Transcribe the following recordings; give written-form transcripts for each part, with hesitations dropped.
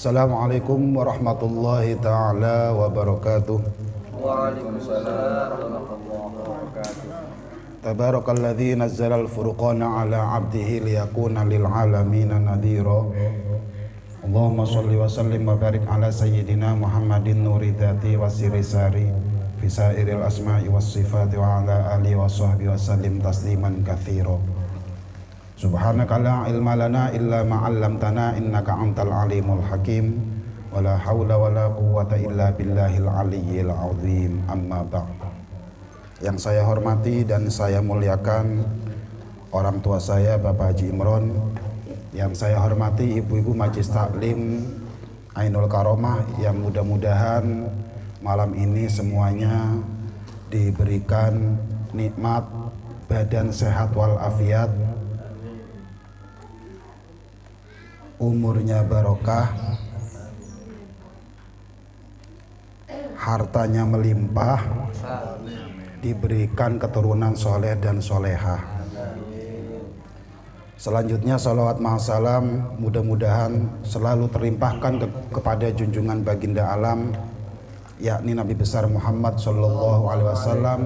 Assalamualaikum warahmatullahi ta'ala wabarakatuh. Waalaikumsalam warahmatullahi wabarakatuh. Tabarakalladzi nazzala al-furqana ala 'abdihi liyakuna lil 'alamina nadhira. Allahumma shalli wa sallim wa barik ala sayyidina Muhammadin nuri dzati wa sirri sari fi sairil asma'i was sifati wa ala alihi wa sahbihi wa sallim tasliman katsira. Subhanaka la ilma lana illa ma 'allamtana innaka antal alimul hakim wa la haula wa la quwwata illa billahil aliyyil azim. Amma ba'd. Yang saya hormati dan saya muliakan orang tua saya Bapak Haji Imron, yang saya hormati ibu-ibu Majelis Taklim Ainul Karomah, yang mudah-mudahan malam ini semuanya diberikan nikmat badan sehat walafiat, umurnya barokah, hartanya melimpah, diberikan keturunan soleh dan solehah. Selanjutnya salawat ma'asalam mudah-mudahan selalu terlimpahkan kepada junjungan baginda alam, yakni Nabi besar Muhammad Sallallahu Alaihi Wasallam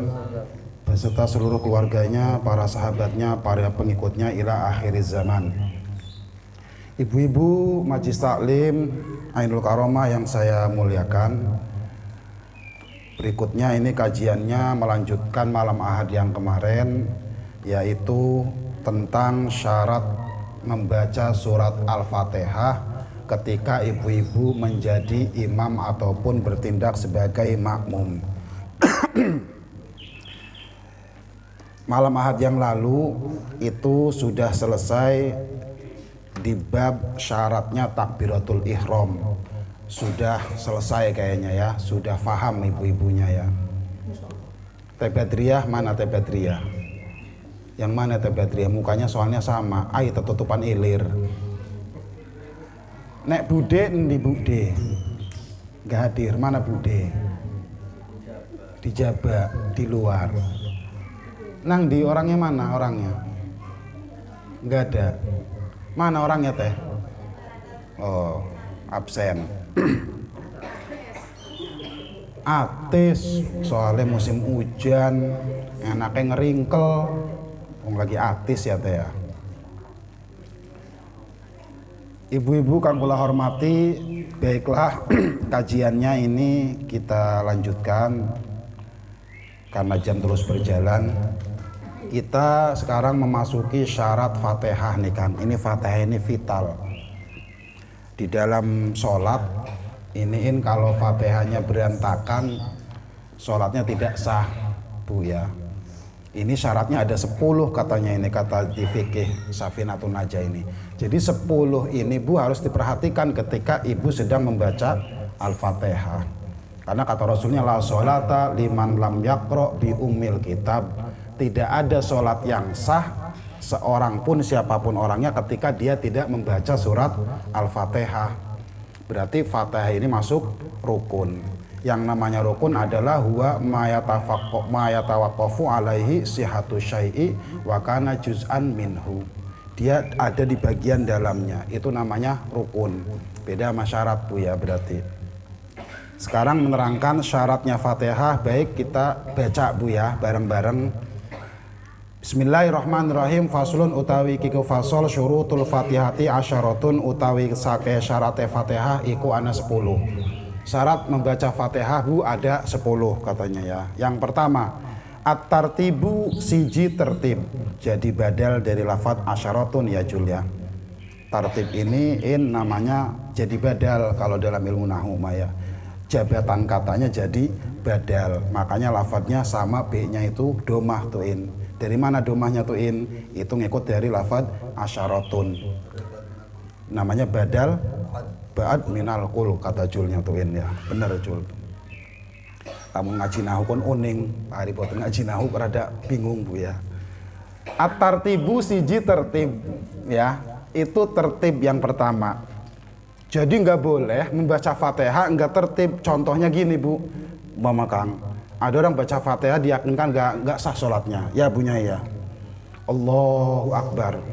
beserta seluruh keluarganya, para sahabatnya, para pengikutnya ila akhir zaman. Ibu-ibu Majelis Taklim Ainul Karomah yang saya muliakan, berikutnya ini kajiannya melanjutkan malam Ahad yang kemarin, yaitu tentang syarat membaca surat Al-Fatihah ketika ibu-ibu menjadi imam ataupun bertindak sebagai makmum. Malam Ahad yang lalu itu sudah selesai di bab syaratnya takbiratul ihram. Sudah selesai kayaknya ya, sudah paham ibu-ibunya ya. Teh Badriyah mana Teh Badriyah? Yang mana Teh Badriyah? Mukanya soalnya sama, ai tertutupan ilir. Nek Bude di Bude nggak hadir, mana Bude? Dijabak di luar. Nang di orangnya mana orangnya? Nggak ada. Mana orangnya Teh? Oh, absen. Atis soalnya musim hujan, enaknya ngeringkel. Lagi atis ya Teh ya. Ibu-ibu kang kula hormati, baiklah kajiannya ini kita lanjutkan karena jam terus berjalan. Kita sekarang memasuki syarat Fatihah nih kan. Ini Fatihah ini vital. Di dalam sholat iniin kalau Fatihahnya berantakan, sholatnya tidak sah, Bu ya. Ini syaratnya ada 10 katanya, ini kata di fikih Safinatun Najah ini. Jadi 10 ini Bu harus diperhatikan ketika ibu sedang membaca Al-Fatihah. Karena kata Rasulnya la sholata liman lam yaqra bi ummil kitab. Tidak ada sholat yang sah seorang pun siapapun orangnya ketika dia tidak membaca surat Al-Fatihah. Berarti Fatihah ini masuk rukun. Yang namanya rukun adalah huwa mayatawaqqafu alaihi sihhatu syai'i wa kana juz'an minhu. Dia ada di bagian dalamnya, itu namanya rukun. Beda sama syarat Bu ya berarti. Sekarang menerangkan syaratnya Fatihah, baik kita baca Bu ya bareng-bareng. Bismillahirrahmanirrahim. Faslun utawi kiku fasol syurutul fatihati asyaratun utawi sake syarate Fatihah iku ana 10. Syarat membaca Fatihah Bu ada 10 katanya ya. Yang pertama, at-tartibu siji tertib. Jadi badal dari lafaz asyaratun ya Jul ya. Tartib ini namanya jadi badal kalau dalam ilmu nahwu maya. Jabatan katanya jadi badal. Makanya lafadznya sama B-nya itu domah tuin. Dari mana domahnya tuin? Itu ngikut dari lafadz asyaratun. Namanya badal ba'ad minal kul kata Julnya tuin ya. Bener Jul. Kamu ngaji nahu kon uning, hari buat ngaji nahu rada bingung Bu ya. At-tartibu siji tertib ya. Itu tertib yang pertama. Jadi nggak boleh membaca Fatihah nggak tertib. Contohnya gini Bu, Mama Kang. Ada orang baca Fatihah diyakinkan nggak sah sholatnya. Ya Bunya ya. Allahu Akbar.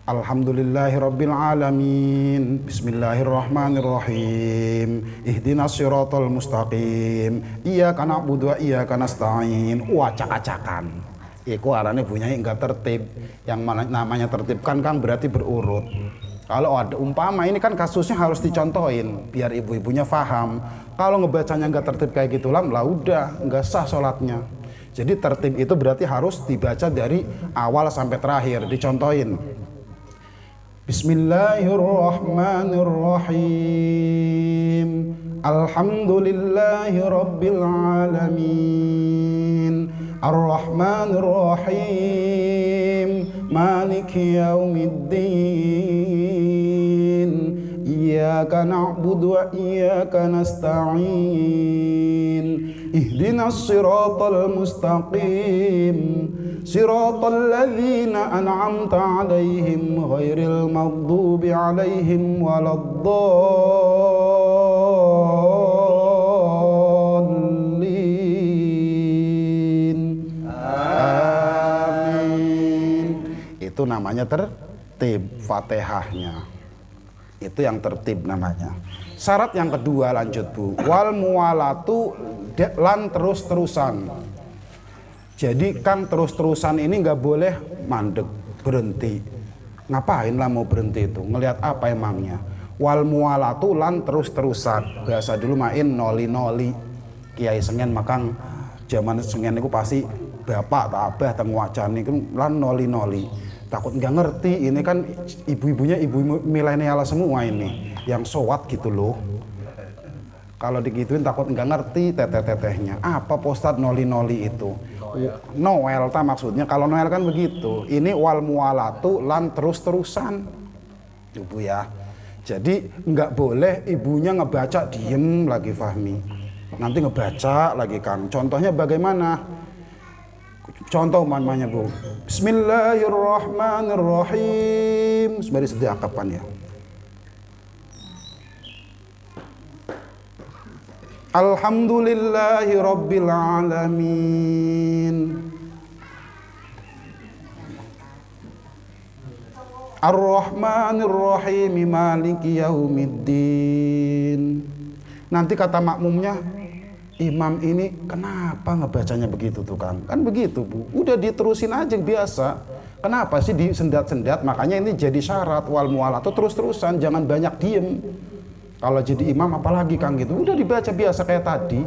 Alhamdulillahirabbil alamin. Bismillahirrahmanirrahim. Ihdinas siratal mustaqim. Iyyaka na'budu wa iyyaka nasta'in. Acak-acakan. Iku arane bunyi enggak tertib. Yang mana namanya tertib kan Kang berarti berurut. Kalau ada umpama ini kan kasusnya harus dicontohin biar ibu-ibunya paham. Kalau ngebacanya enggak tertib kayak gitu lah udah enggak sah sholatnya. Jadi tertib itu berarti harus dibaca dari awal sampai terakhir, dicontohin. Bismillahirrahmanirrahim. Alhamdulillahi rabbil alamin. Ar-Rahmanir-Rahim. Maliki yaumiddin. Iyyaka na'budu wa iyyaka nasta'in. Ihdinas siratal mustaqim. Siratal ladzina an'amta 'alaihim ghairil maghdubi 'alaihim waladdallin. Amin. Itu namanya tertib Fatihahnya. Itu yang tertib namanya. Syarat yang kedua lanjut Bu. Wal muwalatu lan terus-terusan. Jadi Kang terus-terusan ini nggak boleh mandek, berhenti. Ngapain lah mau berhenti itu? Ngelihat apa emangnya? Wal muwalatu lan terus-terusan. Biasa dulu main noli-noli. Kiai Sengen makang zaman Sengen itu pasti bapak tak abah teng wacane iku lan noli-noli. Takut nggak ngerti, ini kan ibu-ibunya ibu milenial semua ini yang sowat gitu loh. Kalau digituin takut nggak ngerti teteh-tetehnya. Apa postad noli-noli itu? Noel ta maksudnya. Kalau Noel kan begitu. Ini wal muwalatu lan terus-terusan. Ibu ya. Jadi nggak boleh ibunya ngebaca diem lagi Fahmi. Nanti ngebaca lagi Kang. Contohnya bagaimana? Contoh mamanya Bu. Bismillahirrahmanirrahim. Sembari sedia kapan ya? Alhamdulillahi rabbil alamin. Ar-Rahmanir-Rahim Maliki yaumiddin. Nanti kata makmumnya, imam ini kenapa ngebacanya begitu tuh Kang? Kan begitu Bu. Udah diterusin aja biasa. Kenapa sih disendat-sendat? Makanya ini jadi syarat wal muwalatu terus-terusan, jangan banyak diem. Kalau jadi imam apalagi Kang gitu, udah dibaca biasa kayak tadi.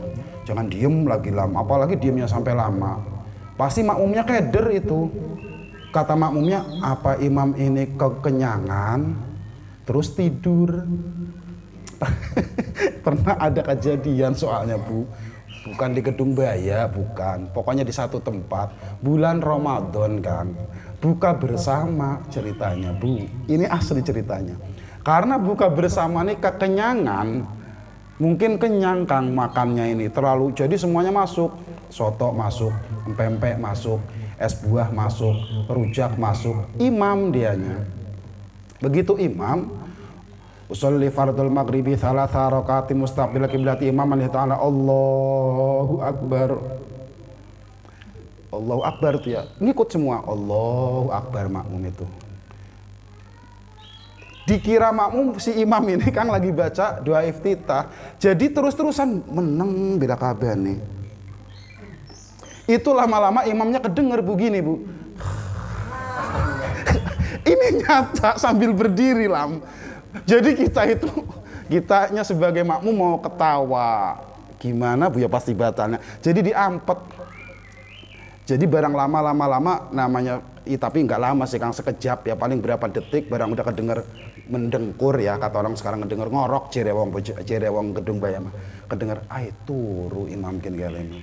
Jangan diem lagi lama, apalagi diemnya sampai lama. Pasti makmumnya keder itu. Kata makmumnya, apa imam ini kekenyangan terus tidur? Pernah ada kejadian soalnya Bu. Bukan di Gedung Baya, bukan. Pokoknya di satu tempat, bulan Ramadan Kang. Buka bersama ceritanya Bu. Ini asli ceritanya. Karena buka bersama nih kekenyangan, mungkin kenyang Kang makannya ini terlalu, jadi semuanya masuk, soto masuk, pempek masuk, es buah masuk, rujak masuk, imam dianya. Begitu imam, usolli fardul maghribi thalatha rakaati mustaqbil qiblati imam Allah Ta'ala Allahu Akbar. Allahu Akbar itu ya, ngikut semua Allahu Akbar makmum itu. Dikira makmum si imam ini Kang lagi baca doa iftitah, jadi terus-terusan meneng bila kabar nih. Itu lama-lama imamnya kedenger begini Bu. Ini nyata sambil berdiri lam. Jadi kitanya sebagai makmum mau ketawa, gimana Bu ya pasti batalnya. Jadi diampet. Jadi barang lama-lama namanya, tapi nggak lama sih Kang, sekejap ya, paling berapa detik barang udah kedenger mendengkur ya, kata orang sekarang ngedenger ngorok cerewong Gedung Baya mah kedenger ai turu imam kin galemu.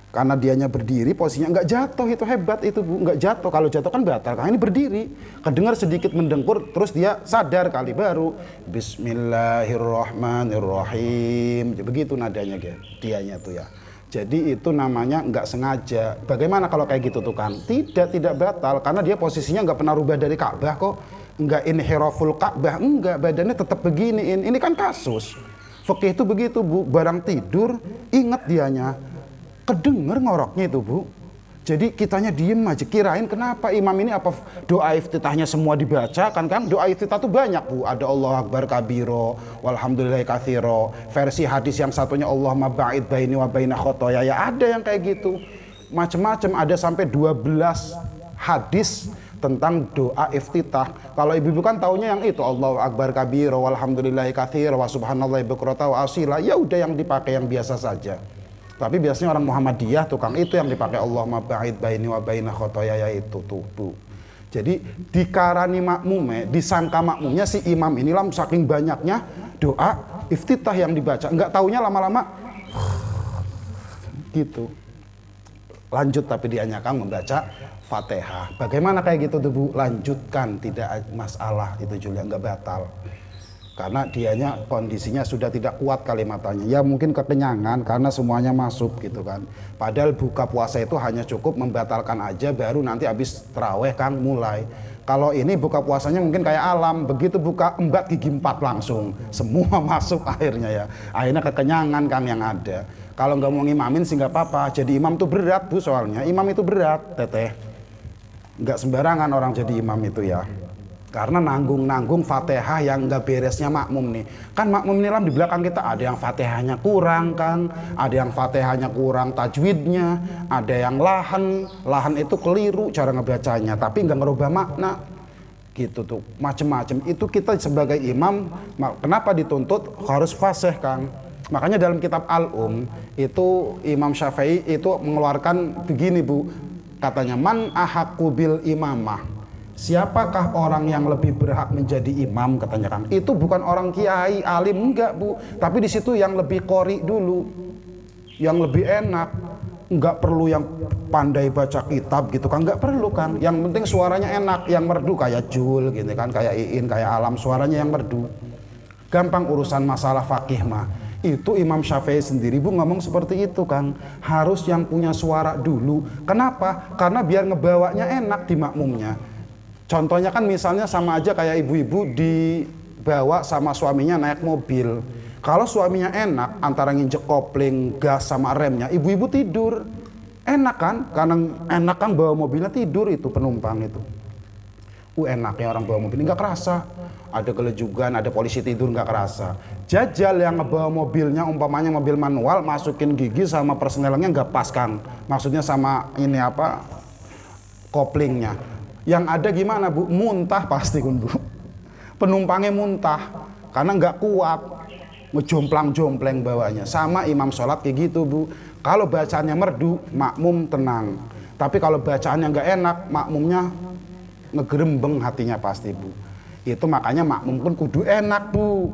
Karena dianya berdiri posisinya nggak jatuh, itu hebat itu Bu, nggak jatuh. Kalau jatuh kan batal. Karena ini berdiri, kedengar sedikit mendengkur, terus dia sadar kali baru Bismillahirrahmanirrahim. Begitu nadanya dianya tuh ya. Jadi itu namanya nggak sengaja. Bagaimana kalau kayak gitu tuh kan? Tidak batal karena dia posisinya nggak pernah rubah dari Ka'bah kok. Nggak inhiraful Ka'bah, enggak, badannya tetap beginiin. Ini kan kasus. Fikih itu begitu Bu, barang tidur ingat dianya. Kedenger ngoroknya itu Bu. Jadi kitanya diem aja, kirain kenapa imam ini apa doa iftitahnya semua dibaca kan doa iftitah tuh banyak Bu, ada Allah Akbar kabiro, walhamdulillahi katsiro, versi hadis yang satunya Allahumma ba'id baini wa baina khotoya, ya ada yang kayak gitu, macem-macem, ada sampai 12 hadis tentang doa iftitah. Kalau ibu-ibu kan taunya yang itu Allahu Akbar kabiro, walhamdulillahi katsiro, wa subhanallahi bukrata wa asila, ya udah yang dipakai yang biasa saja. Tapi biasanya orang Muhammadiyah tukang itu yang dipakai Allahumma ba'id baini wa baina khotoya, itu tuh Bu. Jadi dikarani makmume, disangka makmumnya si imam inilah saking banyaknya doa iftitah yang dibaca, enggak taunya lama-lama gitu. Lanjut tapi dianyakan membaca Fatihah. Bagaimana kayak gitu tuh Bu? Lanjutkan, tidak masalah, itu juga enggak batal. Karena dianya kondisinya sudah tidak kuat kalimatannya, ya mungkin kekenyangan karena semuanya masuk gitu kan. Padahal buka puasa itu hanya cukup membatalkan aja, baru nanti habis terawih Kang mulai. Kalau ini buka puasanya mungkin kayak alam, begitu buka embat gigi 4 langsung semua masuk akhirnya ya. Akhirnya kekenyangan Kang yang ada. Kalau nggak mau ngimamin sih nggak apa-apa. Jadi imam itu berat Bu, soalnya imam itu berat Teteh. Nggak sembarangan orang jadi imam itu ya. Karena nanggung-nanggung Fatihah yang nggak beresnya makmum nih. Kan makmum ini di belakang kita ada yang Fatihahnya kurang Kang, ada yang Fatihahnya kurang tajwidnya, ada yang lahan itu keliru cara ngebacanya, tapi nggak ngerubah makna. Gitu tuh, macem-macem. Itu kita sebagai imam, kenapa dituntut harus fasih Kang? Makanya dalam kitab itu Imam Syafi'i itu mengeluarkan begini Bu, katanya man ahaqqu bil imamah. Siapakah orang yang lebih berhak menjadi imam katanya Kang? Itu bukan orang kiai, alim, enggak Bu. Tapi di situ yang lebih qori dulu, yang lebih enak. Enggak perlu yang pandai baca kitab gitu kan, enggak perlu Kang. Yang penting suaranya enak, yang merdu kayak Jul gitu kan, kayak Iin, kayak Alam, suaranya yang merdu. Gampang urusan masalah fakih mah. Itu Imam Syafi'i sendiri Bu ngomong seperti itu Kang. Harus yang punya suara dulu. Kenapa? Karena biar ngebawanya enak di makmumnya. Contohnya kan misalnya sama aja kayak ibu-ibu dibawa sama suaminya naik mobil. Kalau suaminya enak antara nginjek kopling, gas sama remnya, ibu-ibu tidur. Enak kan? Karena enak kan bawa mobilnya, tidur itu penumpang itu. Enaknya orang bawa mobil nggak kerasa. Ada gelejugan, ada polisi tidur nggak kerasa. Jajal yang ngebawa mobilnya umpamanya mobil manual, masukin gigi sama persnelnya nggak pas Kang. Maksudnya sama ini apa? Koplingnya. Yang ada gimana Bu? Muntah pasti Bu. Penumpangnya muntah karena nggak kuat, ngejomplang-jompleng bawanya. Sama imam sholat kayak gitu Bu. Kalau bacaannya merdu, makmum tenang. Tapi kalau bacaannya nggak enak, makmumnya ngegerembeng hatinya pasti Bu. Itu makanya makmum pun kudu enak Bu.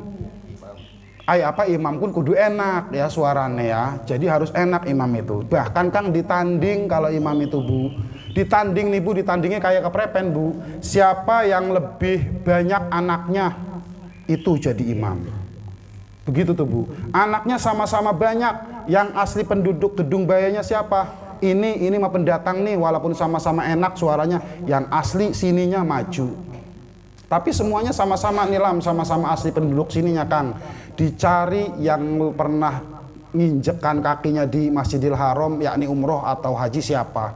Imam pun kudu enak ya suaranya ya. Jadi harus enak imam itu. Bahkan Kang ditanding kalau imam itu Bu. Ditanding nih Bu, ditandingnya kayak keprepen Bu. Siapa yang lebih banyak anaknya itu jadi imam. Begitu tuh Bu. Anaknya sama-sama banyak. Yang asli penduduk Gedung Bayanya siapa? Ini mah pendatang nih, walaupun sama-sama enak suaranya. Yang asli sininya maju. Tapi semuanya sama-sama nilam, sama-sama asli penduduk sininya Kang. Dicari yang pernah nginjekkan kakinya di Masjidil Haram, yakni umroh atau haji siapa?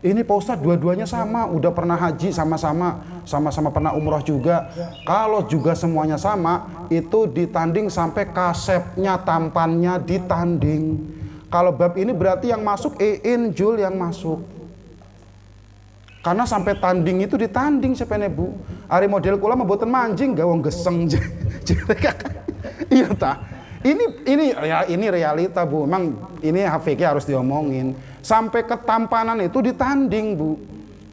Ini Pak Ustadz dua-duanya sama, udah pernah haji sama-sama pernah umroh juga. Kalau juga semuanya sama, itu ditanding sampai kasepnya, tampannya ditanding. Kalau bab ini berarti yang masuk Iin, Jul yang masuk. Karena sampai tanding itu ditanding sepene Bu. Ari model kula mah boten manjing gawang geseng. Iya ta. Ini realita Bu. Memang ini HVK harus diomongin. Sampai ketampanan itu ditanding Bu.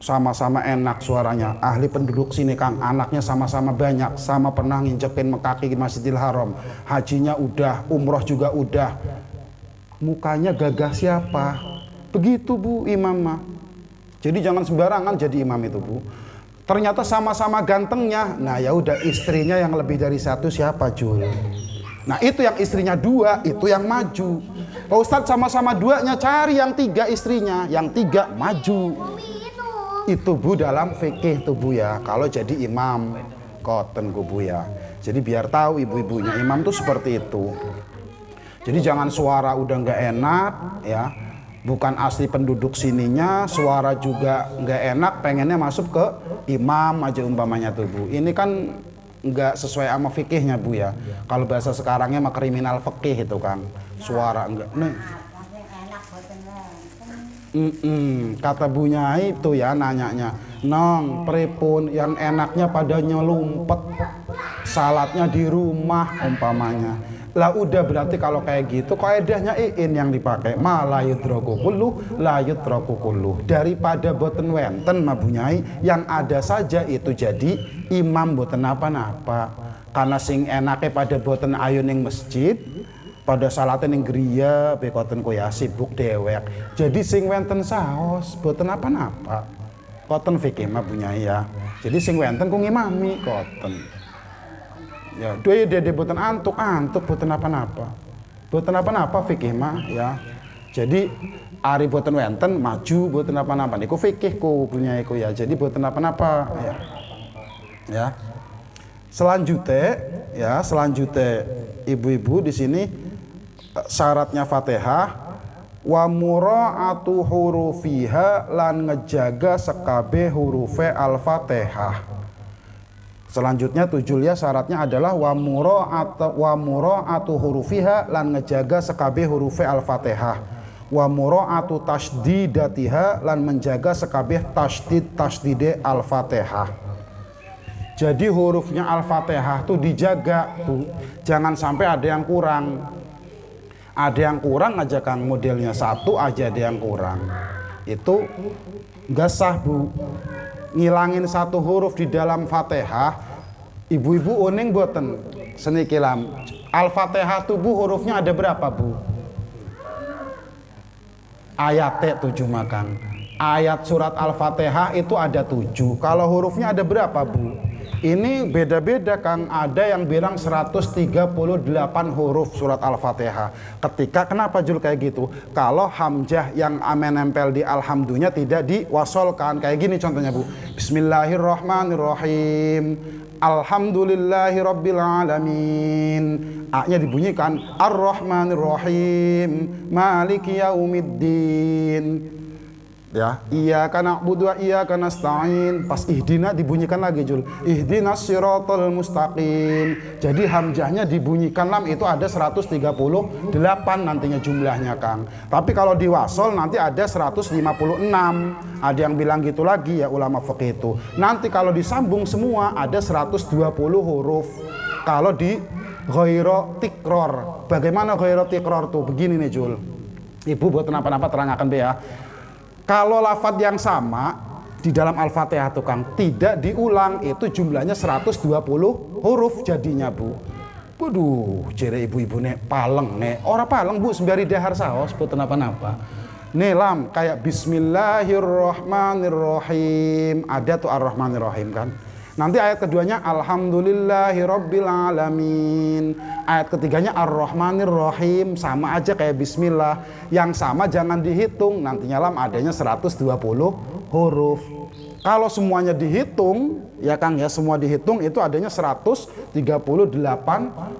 Sama-sama enak suaranya. Ahli penduduk sini Kang, anaknya sama-sama banyak, sama pernah nginjekin kaki di Masjidil Haram. Hajinya udah, umroh juga udah. Mukanya gagah siapa? Begitu Bu imam mah. Jadi jangan sembarangan jadi imam itu Bu. Ternyata sama-sama gantengnya. Nah ya udah, istrinya yang lebih dari satu siapa Jul? Nah itu yang istrinya 2, itu yang maju. Pak Ustadz sama-sama 2-nya, cari yang 3 istrinya, yang 3 maju. Itu Bu dalam fikih tuh Bu ya. Kalau jadi imam koten Bu ya. Jadi biar tahu ibu-ibunya imam tuh seperti itu. Jadi jangan suara udah nggak enak ya, bukan asli penduduk sininya, suara juga nggak enak, pengennya masuk ke imam aja umpamanya tuh Bu. Ini kan nggak sesuai sama fikihnya Bu ya. Kalau bahasa sekarangnya mah kriminal fikih itu kan, suara enggak. Nih. Kata Bu Nyai itu ya nanyanya, nong pripun yang enaknya pada nyelumpet, salatnya di rumah umpamanya. Lah udah berarti kalau kayak gitu kaidahnya iin yang dipakai malayut rokukulu layut rokukulu, daripada boten wenten mah Bu Nyai yang ada saja itu jadi imam boten apa-apa, karena sing enake pada boten ayo ning masjid pada salate ning griya bekoten koya sibuk dewek, jadi sing wenten saos boten apa-apa koten fikih mah Bu Nyai ya, jadi sing wenten ku ngimami koten ya, dede boten antuk boten apa-apa. Boten apa-apa fikih mah ya. Jadi ari boten wenten maju boten apa-apa niku fikihku punya iku ya. Jadi boten apa-apa ya. Ya. Selanjutnya ibu-ibu di sini syaratnya Fatihah wa mura'atu hurufiha lan ngejaga sekabe hurufe Al-Fatihah. Selanjutnya tujulia syaratnya adalah wa mura'atu hurufiha lan ngejaga sekabe hurufe Al-Fatihah. Wa mura'atu tasdidatiha lan menjaga sekabe tasdide Al-Fatihah. Jadi hurufnya Al-Fatihah tuh dijaga Bu. Jangan sampai ada yang kurang. Ada yang kurang aja Kang, modelnya satu aja ada yang kurang. Itu nggak sah Bu. Ngilangin satu huruf di dalam Fatihah, ibu-ibu uning boten senikilam. Al-Fatihah tuh Bu hurufnya ada berapa Bu? Ayatnya 7 makan. Ayat surat Al-Fatihah itu ada 7. Kalau hurufnya ada berapa Bu? Ini beda-beda Kang, ada yang bilang 138 huruf surat Al-Fatihah. Kenapa Jul kayak gitu? Kalau hamzah yang nempel di alhamdulillah tidak diwasolkan, kayak gini contohnya Bu. Bismillahirrahmanirrahim. Alhamdulillahirabbil alamin. A-nya dibunyikan Ar-Rahmanirrahim. Maliki yaumiddin. Ya, iyyaka na'budu wa iyyaka nasta'in. Pas ihdina dibunyikan lagi Jul. Ihdinas siratal mustaqim. Jadi hamzahnya dibunyikan lam itu ada 138 nantinya jumlahnya Kang. Tapi kalau diwasol nanti ada 156. Ada yang bilang gitu lagi ya ulama fikih itu. Nanti kalau disambung semua ada 120 huruf. Kalau di ghairu tikror. Bagaimana ghairu tikror tuh? Begini nih Jul. Ibu buat kenapa-napa terangkan be ya. Kalau lafadz yang sama di dalam Al-Fatihah tuh Kang tidak diulang, itu jumlahnya 120 huruf jadinya Bu. Waduh, jere ibu-ibu nih paleng nih. Ora paleng Bu, sembari dahar saos boten napa-napa. Nih lam kayak Bismillahirrahmanirrahim. Ada tuh Ar-Rahmanirrahim kan. Nanti ayat keduanya Alhamdulillahirabbil alamin. Ayat ketiganya Ar-Rahmanirrahim, sama aja kayak bismillah. Yang sama jangan dihitung, nantinya lam adanya 120 huruf. Kalau semuanya dihitung, ya Kang ya, semua dihitung itu adanya 138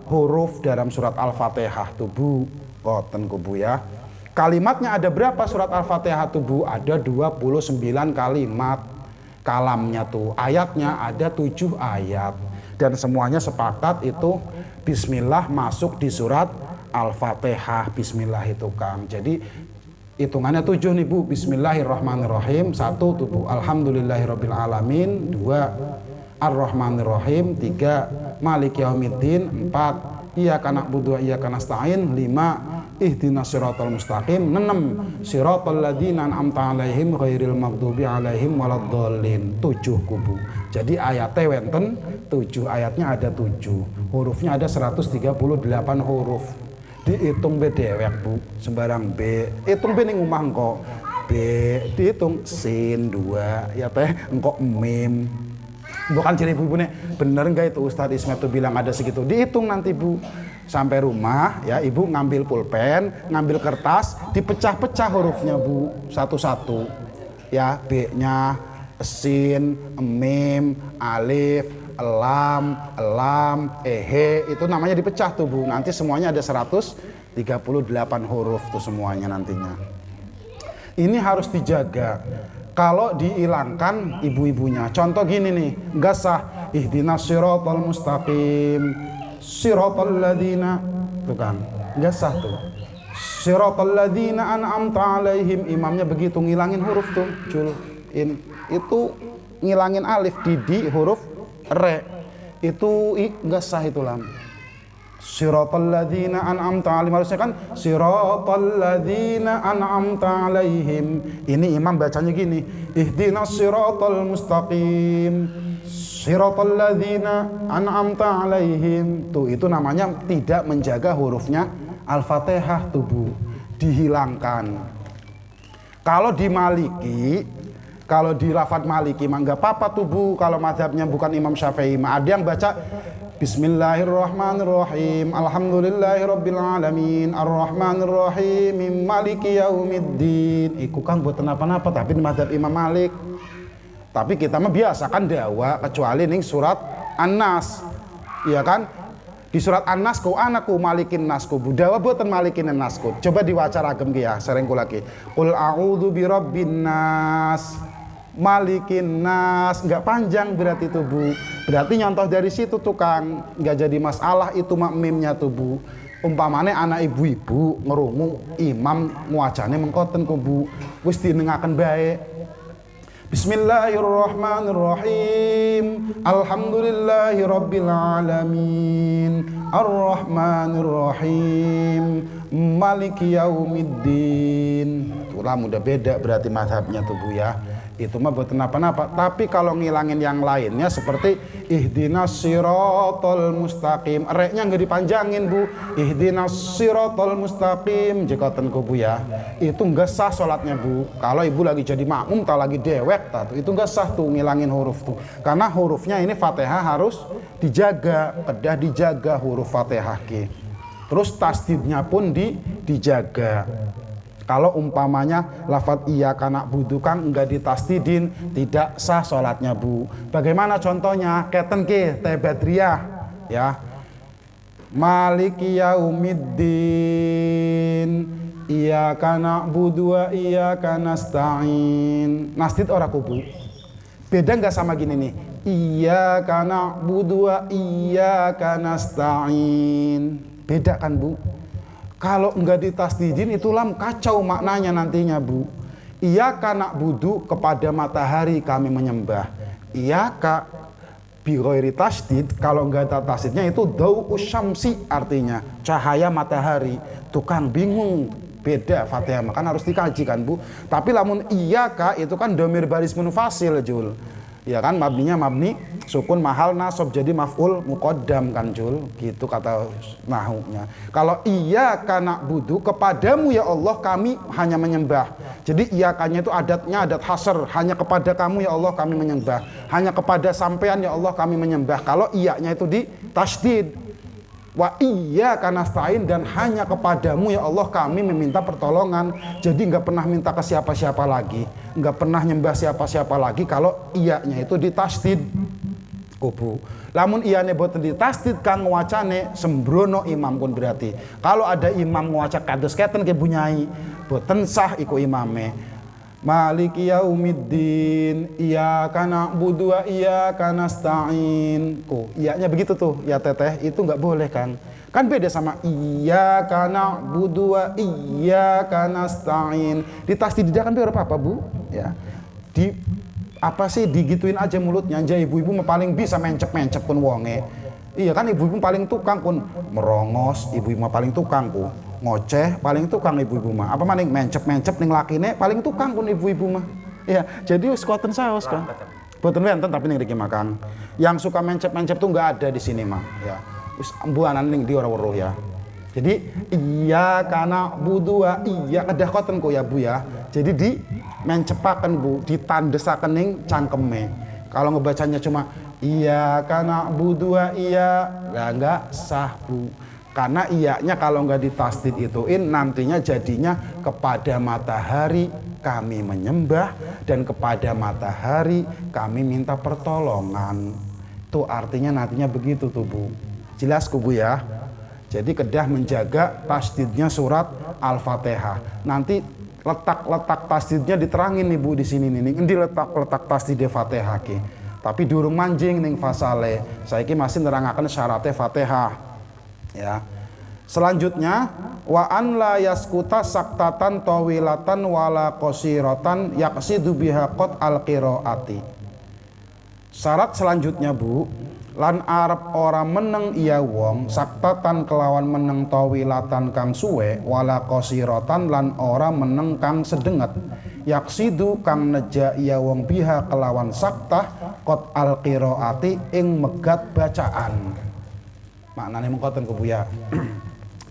huruf dalam surat Al-Fatihah tuh Bu. Koten Bu ya. Kalimatnya ada berapa surat Al-Fatihah tuh Bu? Ada 29 kalimat. Kalamnya tuh ayatnya ada 7 ayat dan semuanya sepakat itu bismillah masuk di surat Al-Fatihah. Bismillah itu Kang, jadi hitungannya 7 nih Bu. Bismillahirrahmanirrahim 1 tuh Bu, Alhamdulillahirabbil alamin 2, Ar-Rahmanirrahim 3, Maliki yaumiddin 4, Iyyaka na'budu wa iyyaka nasta'in 5, Ihdinas siratal mustaqim 6, Siratal ladzina an'amta 'alaihim ghairil maghdubi 'alaihim waladdallin 7 kubu. Jadi ayatnya wenten 7, ayatnya ada 7, hurufnya ada 138 huruf. Dihitung be dewek Bu, sembarang B. Hitung be ning omah engko. B dihitung sin 2 ya teh engko mim. Bukan ciri ibu nih, bener nggak itu Ustadz Ismet tuh bilang ada segitu, dihitung nanti Bu. Sampai rumah ya ibu ngambil pulpen, ngambil kertas, dipecah-pecah hurufnya Bu, satu-satu ya, B-nya sin, mim, alif, elam, ehe, itu namanya dipecah tuh Bu. Nanti semuanya ada 138 huruf tuh semuanya nantinya Ini harus dijaga. Kalau dihilangkan ibu-ibunya, contoh gini nih, nggak sah. Ihdinas siratal mustaqim, siratal ladzina, tuh kan, nggak sah tuh. Siratal ladzina an'amta alaihim, imamnya begitu ngilangin huruf tuh, itu ngilangin alif di huruf re, itu nggak sah itu lam. Siratal ladzina an'amta alaihim, harusnya kan siratal ladzina an'amta alaihim. Ini imam bacanya gini, ihdinas siratal mustaqim, siratal ladzina an'amta alaihim. Tuh itu namanya tidak menjaga hurufnya Al-Fatihah tuh Bu, dihilangkan. Kalau di Maliki, kalau di lafadz Maliki mah nggak apa-apa tuh Bu. Kalau mazhabnya bukan Imam Syafi'i, ada yang baca Bismillahirrahmanirrahim, Alhamdulillahirabbil alamin, Arrahmanirrahim, Maliki yaumiddin. Iku kan buat kenapa-napa, tapi di mazhab Imam Malik. Tapi kita mah biasakan dawa kecuali ning surat An-Nas. Iya kan? Di surat An-Nas ku anakku malikin nasku, dawa buatan malikin nasku. Coba diwaca ragem ya, sering ku lagi. Qul a'udzu birabbin nas, malikin nas, nggak panjang berarti tuh Bu. Berarti nyontoh dari situ tukang, nggak jadi masalah itu makmimnya tuh Bu. Umpamane anak ibu-ibu ngerungu imam muacane mengkoten ku Bu, wis dinengaken bae. Bismillahirrahmanirrahim, Alhamdulillahirabbil alamin, Arrahmanirrahim, Maliki yaumiddin. Itulah udah beda berarti mazhabnya tuh Bu ya. Itu mah buat kenapa-napa. Tapi kalau ngilangin yang lainnya seperti ihdinas siratal mustaqim, reknya nggak dipanjangin Bu, ihdinas siratal mustaqim, jekoten ku Bu ya, itu nggak sah sholatnya Bu. Kalau ibu lagi jadi makmum atau lagi dewek itu nggak sah tuh ngilangin huruf tuh, karena hurufnya ini Fatihah harus dijaga, kedah dijaga huruf Fatihah ki. Terus tasdidnya pun dijaga. Kalau umpamanya lafadz iyyaka na'budu kang enggak ditasdidin, tidak sah sholatnya Bu. Bagaimana contohnya? Keten ke teh badriyah ya. Maliki yaumiddin, iyyaka na'budu wa iyyaka nasta'in. Nasdid ora ku Bu. Beda enggak sama gini nih. Iyyaka na'budu wa iyyaka nasta'in. Beda kan Bu? Kalau enggak ditasdidin itu lam kacau maknanya nantinya Bu. Iyyaka na'budu, kepada matahari kami menyembah. Iyyaka bi ghairi tasdid, kalau enggak ada tasdidnya itu dau'us syamsi, artinya cahaya matahari. Tukang bingung, beda Fatihah kan harus dikaji kan Bu. Tapi lamun iyyaka itu kan dhamir baris munfasil Jul. Ya kan, mabninya mabni sukun mahal nasab, jadi maf'ul muqaddam kan Jul, gitu kata nahunya. Kalau iyyaka na'budu, kepadamu ya Allah kami hanya menyembah. Jadi iyakanya itu adatnya adat hasr, hanya kepada kamu ya Allah kami menyembah, hanya kepada sampean ya Allah kami menyembah. Kalau iyanya itu di tasdid, wa iyyaka nasta'in, dan hanya kepadamu ya Allah kami meminta pertolongan. Jadi nggak pernah minta ke siapa-siapa lagi, nggak pernah nyembah siapa-siapa lagi kalau iyanya itu ditasdid kubu. Lamun iyane boten ditasdid kang wacane sembrono imam pun berarti. Kalau ada imam ngaca kados keten ke bunyai, boten sah iku imame. Maliki yaumiddin, iyyaka na'budu wa iyyaka nasta'in. Iyanya begitu tuh, ya teteh, itu nggak boleh kan? Kan beda sama iyyaka na'budu wa iyyaka nasta'in. Ditasdid kan biar apa Bu? Ya. Di apa sih digituin aja mulutnya, aja ibu-ibu mah paling bisa mencep-mencep pun wonge. Iya kan, ibu-ibu paling tukang pun merongos, ibu-ibu mah paling tukang ku. Ngoceh paling tukang ibu-ibu mah. Apa maning mencep-mencep ning lakine paling tukang pun ibu-ibu mah. Iya, jadi wis kuaten saos kan. Boten wonten tapi ning riki makan. Yang suka mencep-mencep tuh enggak ada di sini mah, ya. Wis ambuanan ning di ora weruh ya. Jadi iyyaka na'budu wa iyyaka, kedah koten ku ya Bu ya. Jadi di mencepaken Bu, ditandesaken ning cangkeme. Kalau ngebacanya cuma iyyaka na'budu wa iya, enggak sah Bu. Karena iyanya kalau nggak ditasdid ituin nantinya jadinya kepada matahari kami menyembah dan kepada matahari kami minta pertolongan. Itu artinya nantinya begitu tuh Bu. Jelas ku Bu ya. Jadi kedah menjaga tasdidnya surat Al-Fatihah. Nanti letak-letak tasdidnya diterangin nih Bu di sini nih. Endi letak-letak tasdid Fatihah ki. Tapi durung manjing ning fasale. Saiki masih nerangaken syaratnya Fatihah. Ya. Selanjutnya wa an la yaskuta saktatan tawilatan wala qasiratan yaqsidu biha qat al-qiraati. Syarat selanjutnya Bu, lan arep ora meneng iya wong saktatan kelawan meneng tawilatan kang suwe wala qasiratan lan ora meneng kang sedenget. Yaqsidu kang neja iya wong biha kelawan saktah qat al-qiraati ing megat bacaan. Maknane mengkoten Bu ya.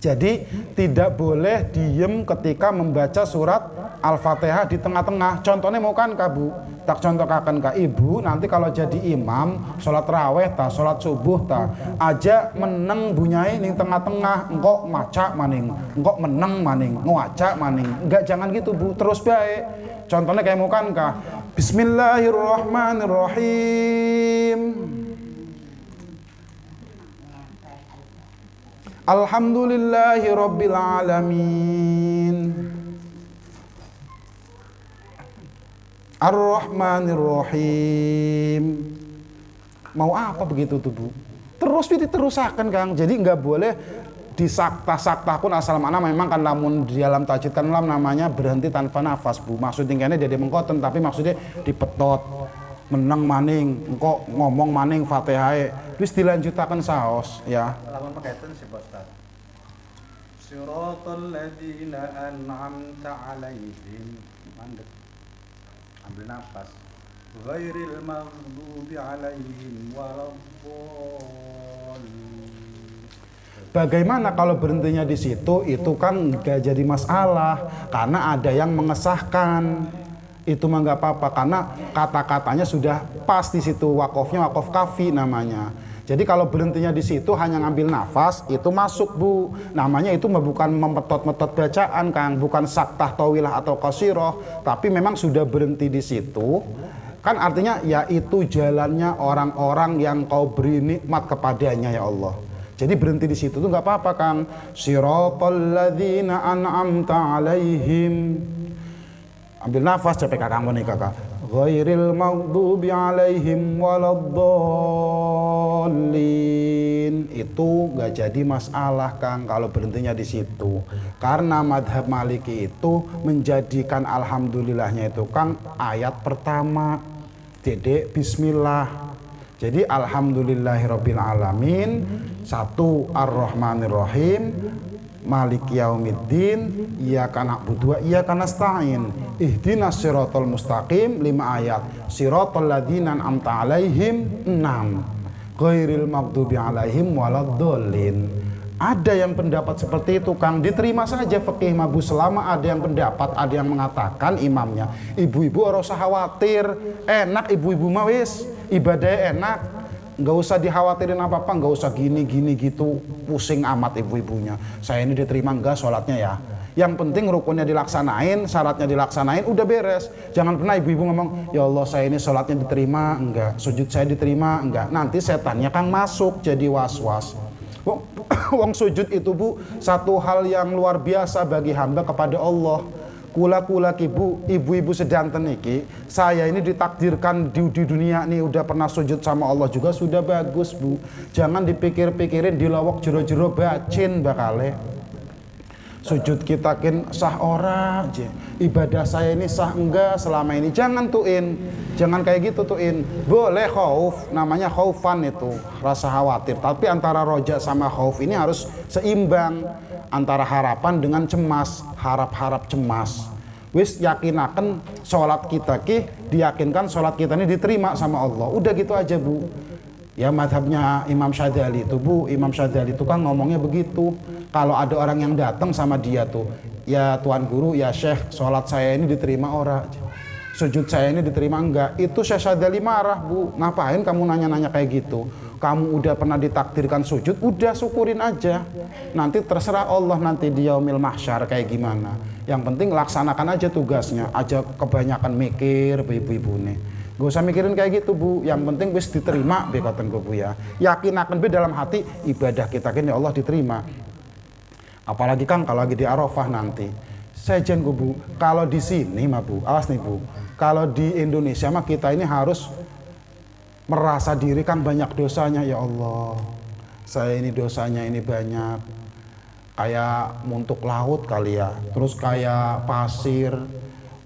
Jadi tidak boleh diem ketika membaca surat Al-Fatihah di tengah-tengah. Contohnya mau kan Bu, tak contohkan ke Ibu nanti kalau jadi imam sholat raweh ta, sholat subuh ta, aja meneng bunyai ning tengah-tengah, engkok maca maning, engkok meneng maning, ngaca maning. Enggak, jangan gitu Bu, terus baik. Contohnya kayak mau kan Bismillahirrahmanirrahim. Alhamdulillahi Rabbil Alamin Ar-Rahmanir-Rahim. Mau apa begitu tuh Bu? Terus diterusakan Kang. Jadi nggak boleh disakta-sakta pun asal mana memang kan lamun di dalam tajwid kan lam namanya berhenti tanpa nafas Bu. Maksudnya kayaknya jadi mengkoten tapi maksudnya dipetot meneng maning, engkau ngomong maning Fatihah terus dilanjutakan saos ya. Lamun pakaitan sih Ustaz. Siratal ladzina an'amta 'alaihim. Mandek. Ambil nafas. Ghairil maghdubi 'alaihim waladdallin. Bagaimana kalau berhentinya di situ? Itu kan nggak jadi masalah karena ada yang mengesahkan. Itu mah nggak apa-apa karena kata-katanya sudah pas di situ, wakofnya wakof kafi namanya. Jadi kalau berhentinya di situ hanya ngambil nafas itu masuk Bu. Namanya itu bukan memetot-metot bacaan Kang, bukan saktah tawilah atau qasiroh, tapi memang sudah berhenti di situ. Kan artinya yaitu jalannya orang-orang yang Kau beri nikmat kepadanya ya Allah. Jadi berhenti di situ tuh nggak apa-apa Kang. Siratal ladzina an'amta 'alaihim. Ambil nafas capek kakak nih kakak. Ghairil maghdubi 'alaihim waladdallin. Itu nggak jadi masalah Kang kalau berhentinya di situ. Karena madhab Maliki itu menjadikan alhamdulillahnya itu Kang ayat pertama. Dedek bismillah. Jadi alhamdulillahirabbil alamin. 1 Ar-Rahmanir-Rahim. Maliki yaumiddin, iyyaka na'budu wa iyyaka nasta'in. Ihdinas siratal mustaqim 5 ayat. Siratal ladzina an'amta 'alaihim 6. Ghairil maghdubi 'alaihim waladdallin. Ada yang pendapat seperti itu Kang, diterima saja fikih mabu selama ada yang pendapat, ada yang mengatakan imamnya. Ibu-ibu ora usah khawatir, enak ibu-ibu mah wis, ibadahnya enak. Nggak usah dikhawatirin apa-apa, nggak usah gini gitu, pusing amat ibu-ibunya. Saya ini diterima enggak sholatnya ya. Yang penting rukunnya dilaksanain, syaratnya dilaksanain, udah beres. Jangan pernah ibu-ibu ngomong, ya Allah saya ini sholatnya diterima enggak, sujud saya diterima enggak. Nanti setannya Kang masuk jadi was-was. Wong sujud itu Bu, satu hal yang luar biasa bagi hamba kepada Allah. Kula-kula ibu-ibu sedanten niki, saya ini ditakdirkan di dunia nih udah pernah sujud sama Allah juga sudah bagus Bu. Jangan dipikir-pikirin dilawak jero-jero bacin bakale. Sujud kita kin sah ora aja. Ibadah saya ini sah enggak selama ini. Jangan tuin. Jangan kayak gitu tuin. Boleh khauf, namanya khaufan itu, rasa khawatir. Tapi antara roja sama khauf ini harus seimbang. Antara harapan dengan cemas, harap-harap cemas. Wis yakinaken sholat kita ki, diyakinkan sholat kita ini diterima sama Allah. Udah gitu aja Bu. Ya madhabnya Imam Syadzali itu Bu, Imam Syadzali itu kan ngomongnya begitu. Kalau ada orang yang datang sama dia tuh, ya Tuan Guru, ya Syekh, sholat saya ini diterima ora? Sujud saya ini diterima enggak? Itu Syekh Syadzali marah Bu. Ngapain kamu nanya-nanya kayak gitu? Kamu udah pernah ditakdirkan sujud, udah syukurin aja. Nanti terserah Allah nanti di yaumil mahsyar kayak gimana. Yang penting laksanakan aja tugasnya. Aja kebanyakan mikir ibu-ibu nih. Gak usah mikirin kayak gitu Bu. Yang penting wis diterima bekoten Bu ya. Yakin akan dalam hati ibadah kita kan ya Allah diterima. Apalagi Kang kalau lagi di Arafah nanti. Sejen Bu, kalau di sini mah Bu, awas nih Bu, kalau di Indonesia mah kita ini harus merasa diri kan banyak dosanya, ya Allah, saya ini dosanya ini banyak, kayak muntuk laut kali ya, terus kayak pasir,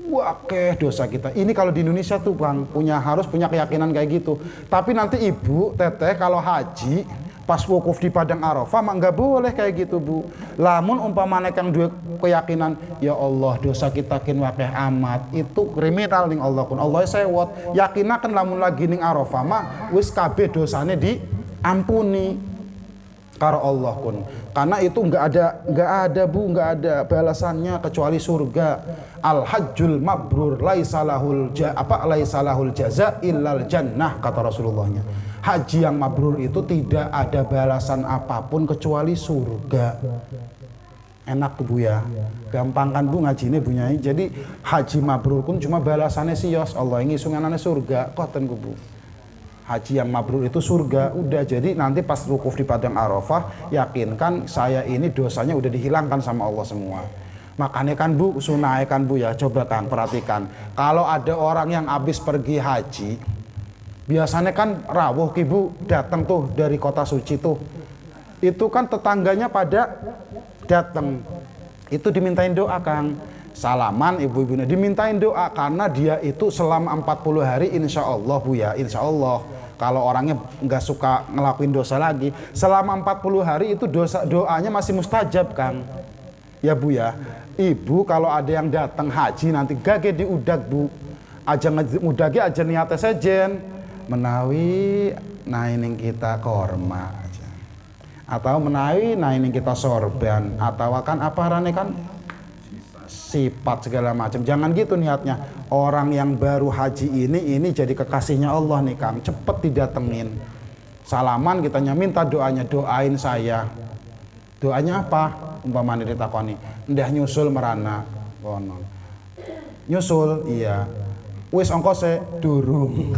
wakeh dosa kita. Ini kalau di Indonesia tuh Bang, harus punya keyakinan kayak gitu. Tapi nanti Ibu, Teteh kalau haji, pas wukuf di Padang Arafah mah nggak boleh kayak gitu Bu. Lamun umpamane kang dua keyakinan, ya Allah dosa kita kin wakeh amat, itu kriminal ning Allah kun. Allah sewot, yakinaken lamun lagi ning Arafah mah wis kabeh dosane diampuni karo Allah kun. Karena itu nggak ada Bu, nggak ada balasannya kecuali surga. Al hajjul mabrur laisalahul jaza illal jannah, kata Rasulullahnya. Haji yang mabrur itu tidak ada balasan apapun kecuali surga. Enak Bu ya, gampang kan Bu ngajine Bu Nyai. Jadi haji mabrur pun cuma balasannya sios Allah ini sunganane surga, koten Bu. Haji yang mabrur itu surga, udah. Jadi nanti pas wukuf di Padang Arafah, yakinkan saya ini dosanya udah dihilangkan sama Allah semua. Makanya kan Bu, sunah kan Bu ya, coba Kang perhatikan. Kalau ada orang yang habis pergi haji, biasanya kan rawuh Ki Bu, datang tuh dari kota suci tuh. Itu kan tetangganya pada datang. Itu dimintain doa Kang. Salaman ibu-ibunya dimintain doa karena dia itu selama 40 hari insya Allah Bu ya, insya Allah. Kalau orangnya nggak suka ngelakuin dosa lagi, selama 40 hari itu doanya masih mustajab Kang. Ya Bu ya. Ibu kalau ada yang datang haji nanti gage diudag Bu. Aja ngudagi aja niatnya sejen. Menawi naining kita korma aja. Atau menawi naining kita sorban, atau kan apa rane kan sifat segala macam. Jangan gitu niatnya. Orang yang baru haji ini jadi kekasihnya Allah nih Kang, cepet didatengin. Salaman kitanya minta doanya, doain saya. Doanya apa? Umpamane ditakoni, ndah nyusul merana kono. Nyusul iya. Wis ongkose durung.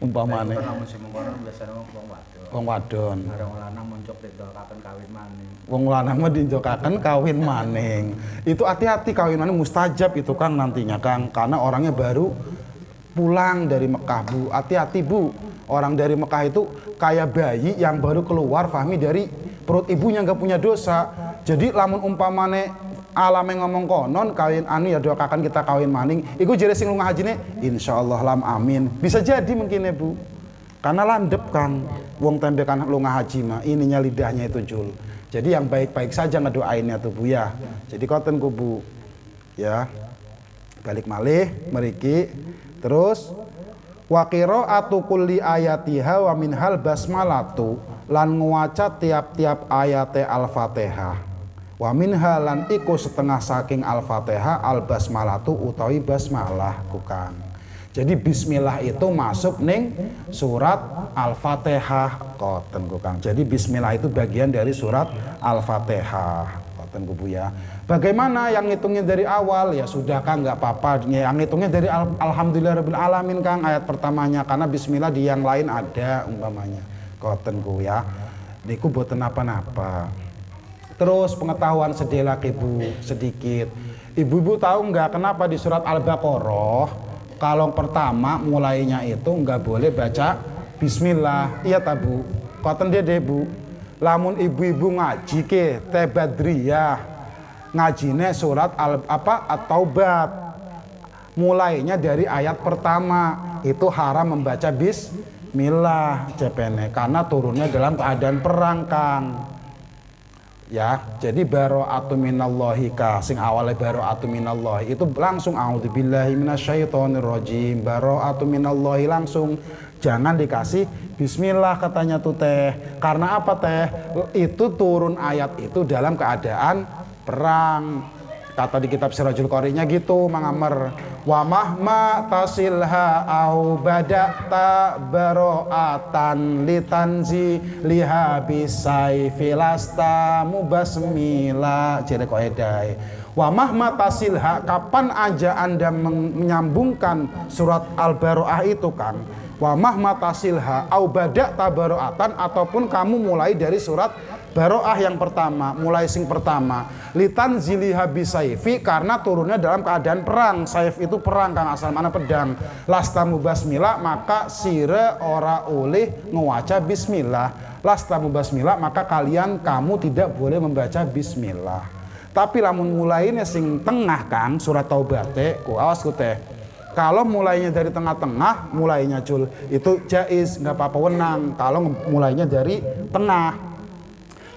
Umpamane. Namun sing mengkono biasane wong wadon. Wong wadon. Ada wong lanang muncul didoakan kawin maning. Wong lanang mah dijokaken kawin maning. Itu hati-hati, kawin maning mustajab itu Kang nantinya Kang, karena orangnya baru pulang dari Mekah Bu. Hati-hati Bu. Orang dari Mekah itu kayak bayi yang baru keluar fahmi dari perut ibunya, nggak punya dosa. Jadi lamun umpamane alame ngomong konon kawin anu ya doakan kita kawin maning, iku jere sing lunga hajine insyaallah lam amin. Bisa jadi mungkin ya Bu. Karena landep Kang, wong tembe kan lunga haji mah ininya lidahnya itu jul. Jadi yang baik-baik saja ngedoainnya tuh Bu ya. Jadi koten ku Bu. Ya. Balik malih meriki. Terus wa qiraatu kulli ayatiha wa minhal basmalatu, lan nguwaca tiap-tiap ayate Al-Fatihah. Wa minha lan iku setengah saking Al-Fatihah al-basmalatu utawi basmalah Kang. Jadi bismillah itu masuk ning surat Al-Fatihah koten Kang. Jadi bismillah itu bagian dari surat Al-Fatihah koten Bu ya. Bagaimana yang ngitungnya dari awal? Ya sudah Kang, nggak apa-apa. Yang ngitungnya dari Alhamdulillahirabbil alamin Kang, ayat pertamanya, karena bismillah di yang lain ada umpamanya koten ya. Niku boten apa-apa. Terus pengetahuan sedela Ibu sedikit. Ibu-ibu tahu nggak kenapa di surat Al-Baqarah kalau pertama mulainya itu nggak boleh baca bismillah? Iya ta Bu? Koten dede Bu. Lamun ibu-ibu ngaji ke teh badriyah, ngajine surat At-Taubah. Mulainya dari ayat pertama. Itu haram membaca bismillah cepene karena turunnya dalam keadaan perang Kang. Ya, jadi bara'atu minallahi ka sing awalnya bara'atu minallahi itu langsung a'udzubillahi minasyaitonirrajim, bara'atu minallahi langsung, jangan dikasih bismillah katanya tuh teh. Karena apa teh? Itu turun ayat itu dalam keadaan perang. Kata di kitab Sirajul Qori'nya gitu Mang Amr, wa mahma tasilha au bada'ta baro'atan litanzi liha bisai filasta mubasmila. Jadi koedai wa mahma tasilha, kapan aja Anda menyambungkan surat Al-Baro'ah itu Kang, wa mahma tasilha au bada'ta baro'atan, ataupun kamu mulai dari surat Baroah yang pertama, mulai sing pertama, litan ziliha bisaifi, karena turunnya dalam keadaan perang. Saif itu perang kang, asal mana pedang. Lastamu basmillah, maka sire ora oleh ngewaca bismillah. Lastamu basmillah, maka kamu tidak boleh membaca bismillah. Tapi lamun mulainya sing tengah kang, surat taubate, ku awas ku teh. Kalau mulainya dari tengah-tengah, mulainya jul itu jaiz, nggak apa-apa wenang. Kalau mulainya dari tengah.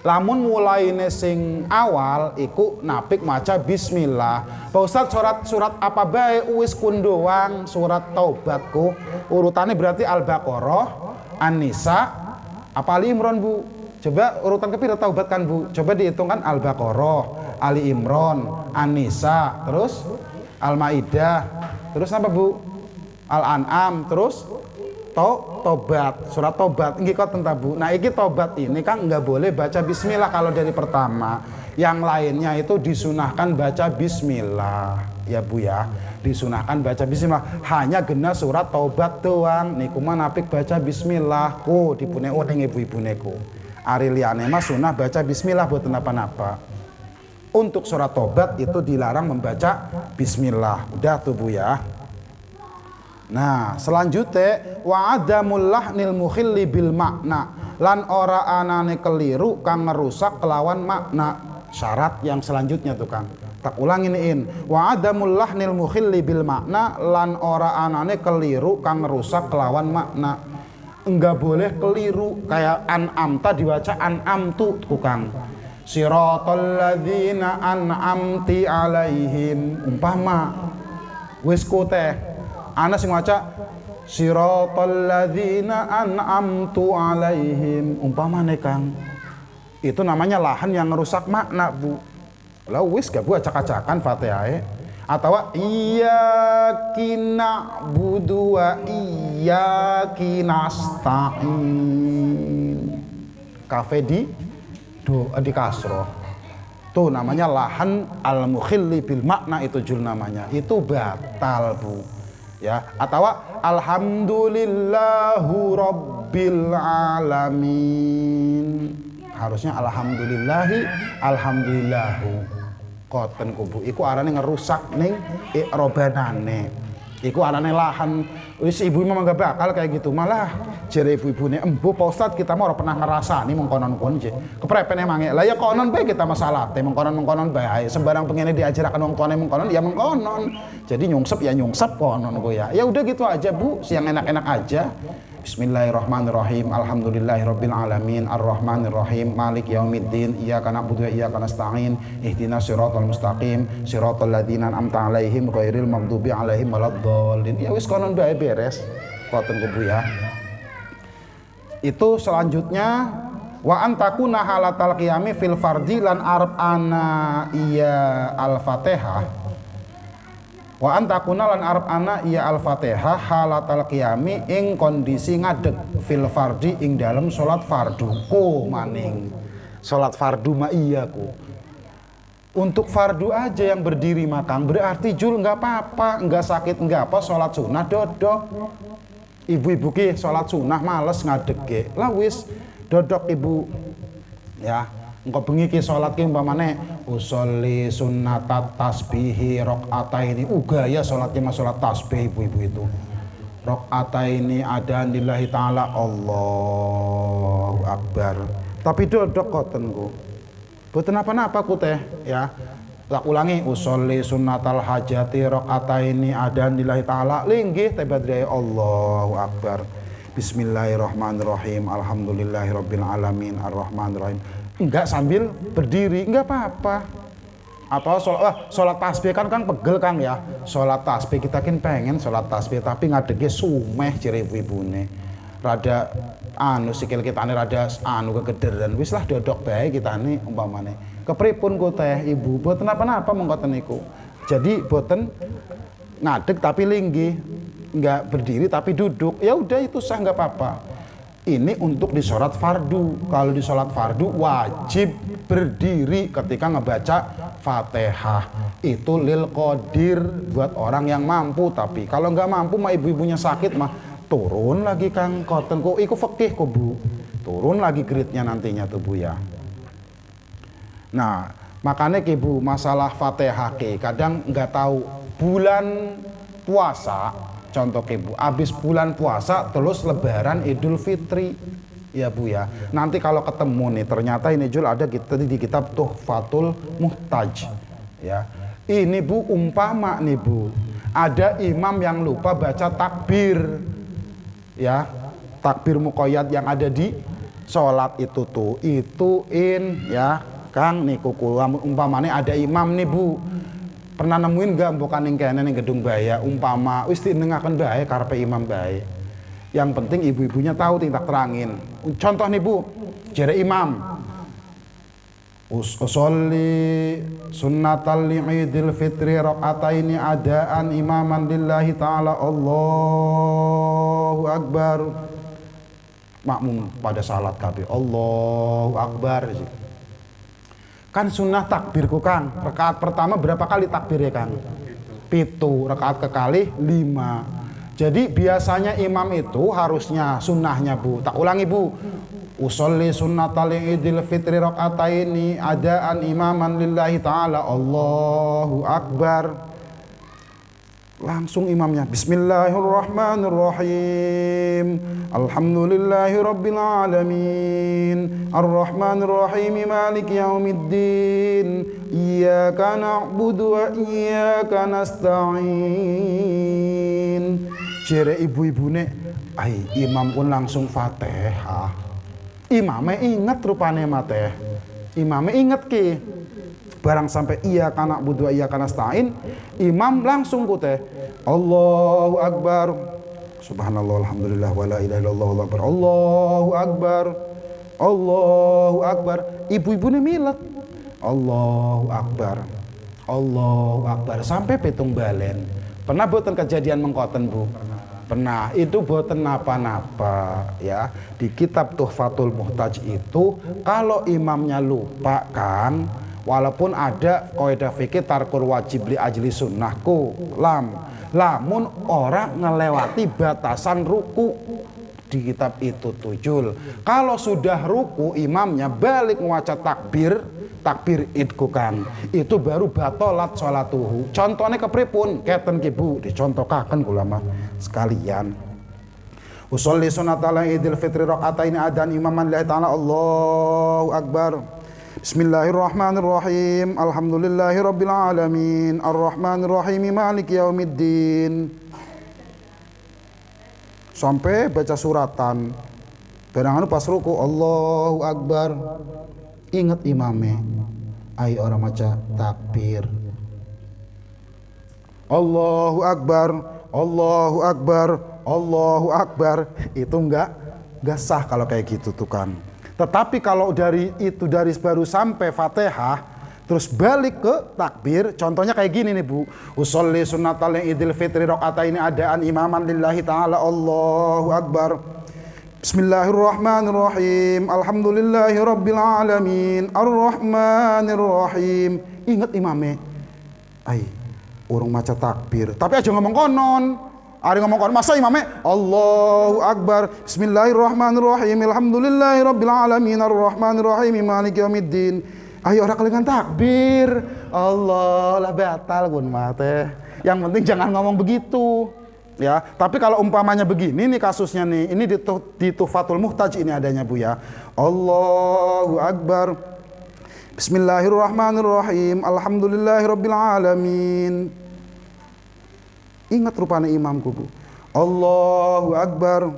Lamun mulainya sing awal iku napik maca bismillah. Pak Ustadz, surat apa bae uwis kun doang, surat taubatku. Urutannya berarti Al-Baqarah, An-Nisa, apa Ali Imran Bu? Coba urutan kepira taubat kan Bu? Coba dihitungkan Al-Baqarah, Ali Imran, An-Nisa, terus Al-Maidah, terus apa Bu? Al-An'am, terus tobat, surat tobat nggih kok tentang Bu. Nah iki tobat ini kan nggak boleh baca bismillah kalau dari pertama. Yang lainnya itu disunahkan baca bismillah ya Bu ya. Disunahkan baca bismillah. Hanya gena surat tobat doang. Niku mah napik baca bismillah. Oh dipune ning ibu-ibuneku. Ari liyane mah sunah baca bismillah buat napa-napa. Untuk surat tobat itu dilarang membaca bismillah. Udah tuh Bu ya. Nah, selanjutnya wa adamul lahnil mukhilli bil makna, lan ora anane keliru kang ngerusak kelawan makna. Syarat yang selanjutnya tuh Kang. Tak ulang iniin. Wa adamul lahnil mukhilli bil makna, lan ora anane keliru kang ngerusak kelawan makna. Enggak boleh keliru kayak an'amta dibaca an'amtu tuh Kang. Siratal ladzina an'amti alaihim, umpama wis ku teh ana sing maca siratal ladzina an'amtu alaihim, umpamane Kang, itu namanya lahan yang ngerusak makna Bu. Lah wis gak Bu acak-acakan Fatihah atau iyyaki na'budu wa iyyaki nasta'in, kafe di kasroh tuh namanya lahan al-mukhilli bil makna, itu jul namanya, itu batal Bu ya. Atau alhamdulillahu rabbil alamin, harusnya alhamdulillahu koten kubu. Iku arane ngerusak ning i'robanane, iku arane lahan. Wis ibu memang gak bakal kayak gitu, malah jere ibu-ibune embu Pak Ustadz kita mau pernah ngerasani mengkonon-konon je keprepen emange. Lah ya konon bae kita masalah teh mengkonon-mengkonon bae, sembarang pengene diajarakan wong konon mengkonon ya mengkonon. Jadi nyungsep ya nyungsep konon ku ya. Ya udah gitu aja Bu, yang enak-enak aja. Bismillahirrahmanirrahim. Alhamdulillahirabbil alamin, arrahmanirrahim, malik yaumiddin, iyyaka na'budu wa iyyaka nasta'in, ihdinas siratal mustaqim, siratal ladzina an'amta 'alaihim ghairil maghdubi 'alaihim waladdallin. Ya wis konon bae beres. Koten ku ya. Itu selanjutnya wa antakuna halatal qiyami fil fardhi lan arab ana iya al-Fatihah. Wa antakuna lan arab ana iya al-Fatihah halatal qiyami ing kondisi ngadeg fil fardhi ing dalam salat fardu. Ko maning salat fardu ma iya ku. Untuk fardu aja yang berdiri makang berarti jul nggak apa-apa, nggak sakit nggak apa, salat sunah dodok. Ibu-ibu ki salat sunah males ngadeg lah wis dodok Ibu ya. Engko bengi ki salat ki umpamane usolli sunnatat tasbihi rakaataini, ugaya salatnya mah salat tasbih ibu-ibu itu. Rakaataini ada lillahi taala, Allahu akbar. Tapi dodok kotenku. Boten apa-apa ku teh ya. Tak ulangi usolli sunnatal hajati rakaataini ada lillahi taala, linggih teh badri Allahu akbar. Bismillahirrahmanirrahim, alhamdulillahirabbil alamin, arrahmanirrahim. Enggak sambil berdiri, enggak apa-apa. Atau sholat tasbih kan pegel Kang ya. Sholat tasbih kita kan pengen sholat tasbih tapi ngadege sumeh ciri ibu-ibune. Rada sikil kita ini rada kegederan. Wis lah dodok bae kita ini umpamane. Kepripun ku teh Ibu? Boten napa-napa mengkoten niku. Jadi boten ngadeg tapi linggih, enggak berdiri tapi duduk. Ya udah itu sah enggak apa-apa. Ini untuk di sholat fardu. Kalau di sholat fardu wajib berdiri ketika ngebaca Fatihah. Itu lil qadir, buat orang yang mampu. Tapi kalau nggak mampu mah ibu-ibunya sakit mah turun lagi Kang koten ku. Iku fikih ku Bu. Turun lagi gridnya nantinya tuh Bu ya. Nah, makanya ke Bu, masalah Fatihah ke kadang nggak tahu bulan puasa, contoh ke Bu, habis bulan puasa terus Lebaran Idul Fitri, ya Bu ya. Nanti kalau ketemu nih, ternyata ini Jul ada kita di kitab Tuhfatul Muhtaj, ya. Ini Bu umpama nih Bu, ada imam yang lupa baca takbir, ya, takbir muqayyad yang ada di sholat itu tuh, ituin ya Kang niku umpamanya ada imam nih Bu, pernah nemuin gak bukan yang kene ning gedung baya umpama wis dinengaken bae karepe imam bae, yang penting ibu-ibunya tahu tindak terangin. Contoh nih Bu, jere imam usolli sunnatal li'idil fitri raqataini adaan imaman lillahi ta'ala Allahu akbar, makmum pada salat kabeh Allahu akbar. Kan sunnah takbirku Kang, rakaat pertama berapa kali takbirnya Kang? 7, rakaat kekali 5. Jadi biasanya imam itu harusnya sunnahnya Bu, tak ulangi Bu, usolli sunnatal idil fitri rakaataini adaan imaman lillahi ta'ala Allahu akbar. Langsung imamnya Bismillahirrahmanirrahim Alhamdulillahi Rabbil Alamin Ar-Rahmanirrahim Maliki Yaumiddin Iyyaka na'budu wa iyyaka nasta'in. Jere ibu-ibune ai imam pun langsung Fatihah. Imame inget rupane mate. Imame inget ki. Barang sampai iyyaka na'budu wa iyyaka nasta'in, imam langsung kute Allahu akbar. Subhanallah alhamdulillah wa la ilaha illallah Allahu akbar. Allahu akbar. Allahu akbar. Ibu-ibune milet. Allahu akbar. Allahu akbar sampai petung balen. Pernah boten kejadian mengkoten Bu? Pernah. Itu boten napa-napa ya. Di kitab Tuhfatul Muhtaj itu kalau imamnya lupa Kang, walaupun ada kaidah fikih tarkur wajib li ajli sunnahku lamun orang ngelewati batasan ruku di kitab itu tujul. Kalau sudah ruku imamnya balik ngaca takbir idku Kang, itu baru batolat sholatuhu. Contohnya kepripun keten ki Bu, dicontohkaken kula mah sekalian. Usolli sunatal idil fitri raqataini adan imaman lillahi ta'ala Allahu akbar. Bismillahirrahmanirrahim Alhamdulillahi Rabbil Alamin Ar-Rahmanirrahim Maliki Yaumiddin. Sampai baca suratan barang pas ruku Allahu akbar. Ingat imame ayo orang maca takbir Allahu akbar Allahu akbar Allahu akbar. Itu enggak sah kalau kayak gitu tuh kan. Tetapi kalau dari itu dari baru sampai Fatihah terus balik ke takbir, contohnya kayak gini nih Bu. Usolli sunnatal idil fitri raqataini adaan imaman lillahi ta'ala Allahu akbar. Bismillahirrahmanirrahim Alhamdulillahi Rabbil Alamin Ar-Rahmanirrahim. Ingat imame ai urung maca takbir tapi aja ngomong konon. Ari ngomong kon masa imame Allahu akbar. Bismillahirrahmanirrahim Alhamdulillahi Rabbil Alamin Ar-Rahmanirrahim Maliki Yaumiddin. Ayo ora kelingan takbir. Allah lah batal pun mate. Yang penting jangan ngomong begitu. Ya, tapi kalau umpamanya begini nih kasusnya nih, ini di Tuhfatul Muhtaj ini adanya Bu ya. Allahu akbar. Bismillahirrahmanirrahim Alhamdulillahi Rabbil Alamin. Ingat rupanya imamku Bu. Allahu akbar.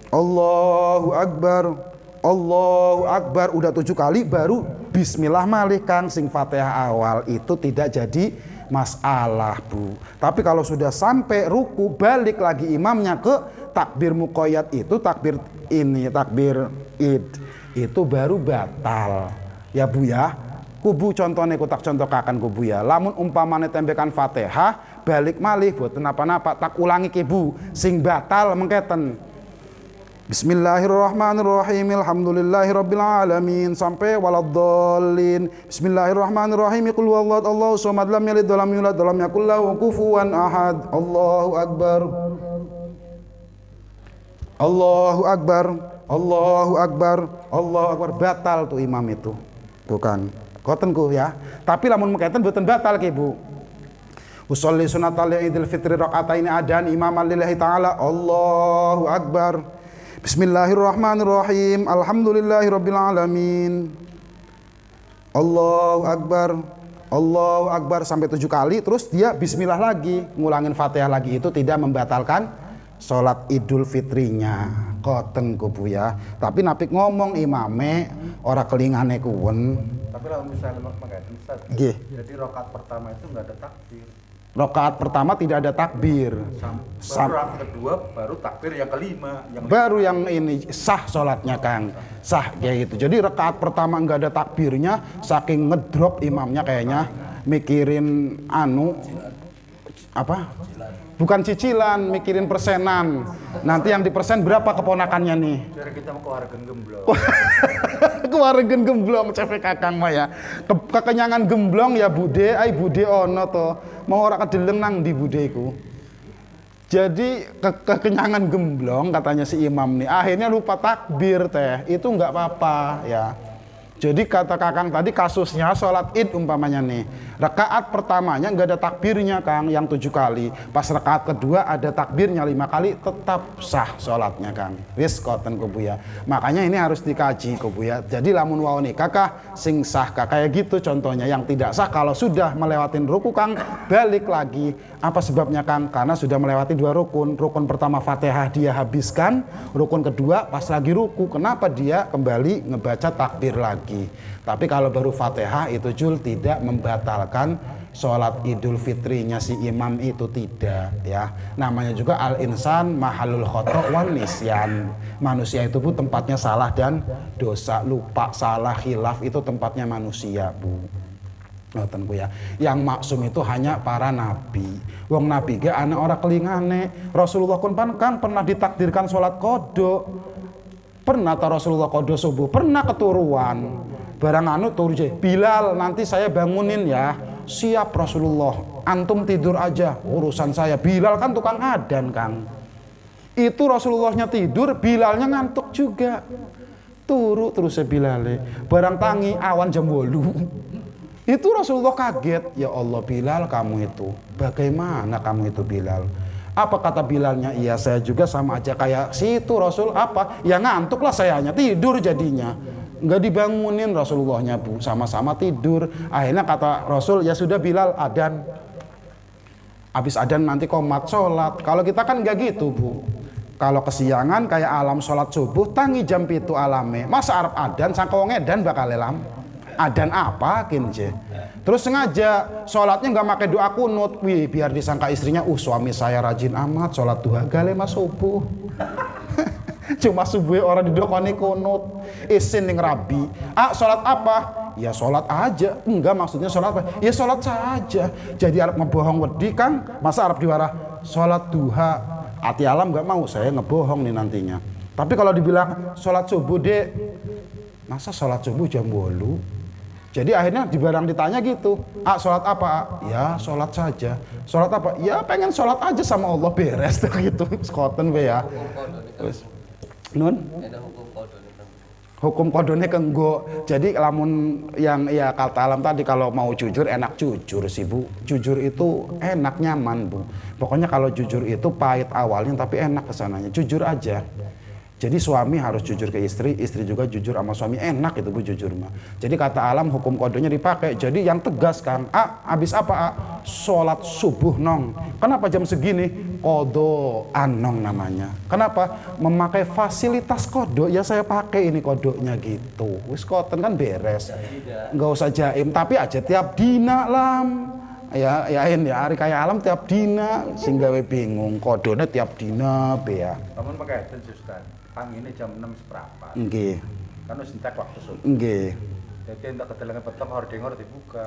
Allahu akbar. Allahu akbar. Udah 7 kali baru bismillah malih Kang. Sing Fatihah awal itu tidak jadi masalah Bu. Tapi kalau sudah sampai ruku balik lagi imamnya ke takbir muqayyad itu, takbir ini, takbir id, itu baru batal. Ya Bu ya. Kubu contohnya ku tak contohkaken kubu ya. Lamun umpamane tembekan Fatihah balik malih boten napa-napa, tak ulangi ki Bu sing batal mengketen. Bismillahirrahmanirrahim Alhamdulillahi Rabbil Alamin sampai waladdallin. Bismillahirrahmanirrahim Qul huwallahu Allahu samad lam yalid wa lam yulad wa lam yakul lahu kufuwan ahad. Allahu akbar. Allahu akbar. Allahu akbar. Allahu akbar. Batal tuh imam itu. Tuh kan. Ngoten ku ya. Tapi lamun mekaten mboten batal ki Bu. Usolli sunatal Idul Fitri rakaataini adan imaman lillahi taala. Allahu akbar. Bismillahirrahmanirrahim. Alhamdulillahirabbil alamin. Allahu akbar. Allahu akbar sampai 7 kali, terus dia bismillah lagi, ngulangin Fatihah lagi. Itu tidak membatalkan sholat Idul Fitrinya. Koten ku Bu ya. Tapi napik ngomong imame ora kelingane kuwen. Tapi kalau misalnya mengkaitkan Ustaz, Nggih. jadi rakaat pertama itu nggak ada takbir. Rakaat pertama tidak ada takbir. Baru rakaat kedua baru takbir, yang kelima Baru yang ini sah sholatnya Kang, sah kayak gitu. Jadi rakaat pertama nggak ada takbirnya, saking ngedrop imamnya kayaknya mikirin apa? Bukan cicilan, mikirin persenan. Nanti yang di persen berapa keponakannya nih? biar kita mau keluarga gemblong. Keluarga gemblong cepet kakang mah ya. Kekenyangan gemblong ya bude, bude ono to. Mau ora kedeleng nang di budeku. Jadi kekenyangan gemblong katanya si imam nih. Akhirnya lupa takbir teh. Itu nggak apa-apa ya. Jadi kata kakang tadi kasusnya sholat id umpamanya nih, rakaat pertamanya nggak ada takbirnya Kang, yang 7 kali. Pas rakaat kedua ada takbirnya 5 kali, tetap sah sholatnya Kang. Wis koten ku Bu ya. Makanya ini harus dikaji ku Bu ya. Jadi lamun wau nikah sing sah kayak gitu contohnya. Yang tidak sah kalau sudah melewatin ruku Kang, balik lagi. Apa sebabnya Kang? Karena sudah melewati 2 rukun. Rukun pertama Fatihah dia habiskan, rukun kedua pas lagi ruku. Kenapa dia kembali ngebaca takbir lagi? Tapi kalau baru Fatihah itu Jul tidak membatalkan sholat Idul Fitrinya si imam itu, tidak ya. Namanya juga al-insan mahalul khoto' wan nisyan. Manusia itu Bu tempatnya salah dan dosa, lupa, salah, khilaf itu tempatnya manusia Bu. Ngoten ku ya. Yang maksum itu hanya para nabi. Wong nabi ge ana ora kelingane. Rasulullah kan pernah ditakdirkan sholat kodok. Pernah ta Rasulullah kodok subuh, pernah keturuan. Barang turu je, Bilal nanti saya bangunin ya. Siap Rasulullah, antum tidur aja, urusan saya. Bilal kan tukang adan Kang. Itu Rasulullahnya tidur, Bilalnya ngantuk juga. Turu terus Bilal. Barang tangi awan jam 8. Itu Rasulullah kaget, ya Allah Bilal kamu itu, bagaimana kamu itu Bilal? Apa kata Bilalnya? Iya saya juga sama aja kayak situ Rasul. Apa? Ya ngantuk lah sayanya, tidur jadinya. Nggak dibangunin Rasulullahnya Bu, sama-sama tidur. Akhirnya kata Rasul, ya sudah Bilal adan. Habis adan nanti komat sholat. Kalau kita kan nggak gitu Bu. Kalau kesiangan kayak alam sholat subuh, tangi jam 7 alame. Masa Arab adan, sangka wong edan bakal elam. Adan apa kinje? Terus sengaja sholatnya nggak pakai doa kunut, wih biar disangka istrinya, suami saya rajin amat sholat duha gale mas subuh. Cuma subuh orang didokoni kunut, isin ning rabi. Sholat apa? Ya sholat aja. Enggak maksudnya sholat apa? Ya sholat saja. Jadi Arab ngebohong wedi Kang, masa Arab diwara sholat duha. Hati alam nggak mau, saya ngebohong nih nantinya. Tapi kalau dibilang sholat subuh dek, masa sholat subuh jam 8? Jadi akhirnya dibarang ditanya gitu, sholat apa? Ya sholat saja. Sholat apa? Ya pengen sholat aja sama Allah, beres gitu. Skoten be ya. Terus, nun? Hukum kodone kenggo. Jadi lamun yang ya kata alam tadi, kalau mau jujur enak jujur sih Bu. Jujur itu enak nyaman Bu. Pokoknya kalau jujur itu pahit awalnya tapi enak kesananya. Jujur aja. Jadi suami harus jujur ke istri, istri juga jujur sama suami, enak itu Bu jujur mah. Jadi kata alam hukum kodonya dipakai. Jadi yang tegas Kang, habis apa sholat subuh nong. Kenapa jam segini? Kodo anong namanya. Kenapa? Memakai fasilitas kodo, ya saya pakai ini kodoknya gitu. Wis koten kan beres. Nggak usah jaim, tapi aja tiap dina lam. Ya hari kaya alam tiap dina sehingga we bingung kodone tiap dina be ya. Namun pakai itu Ustaz, ini jam 6 seperempat. Nggih. Kan wis entek waktu subuh. Nggih. Jadi entek kedelengan peteng hordengor dibuka.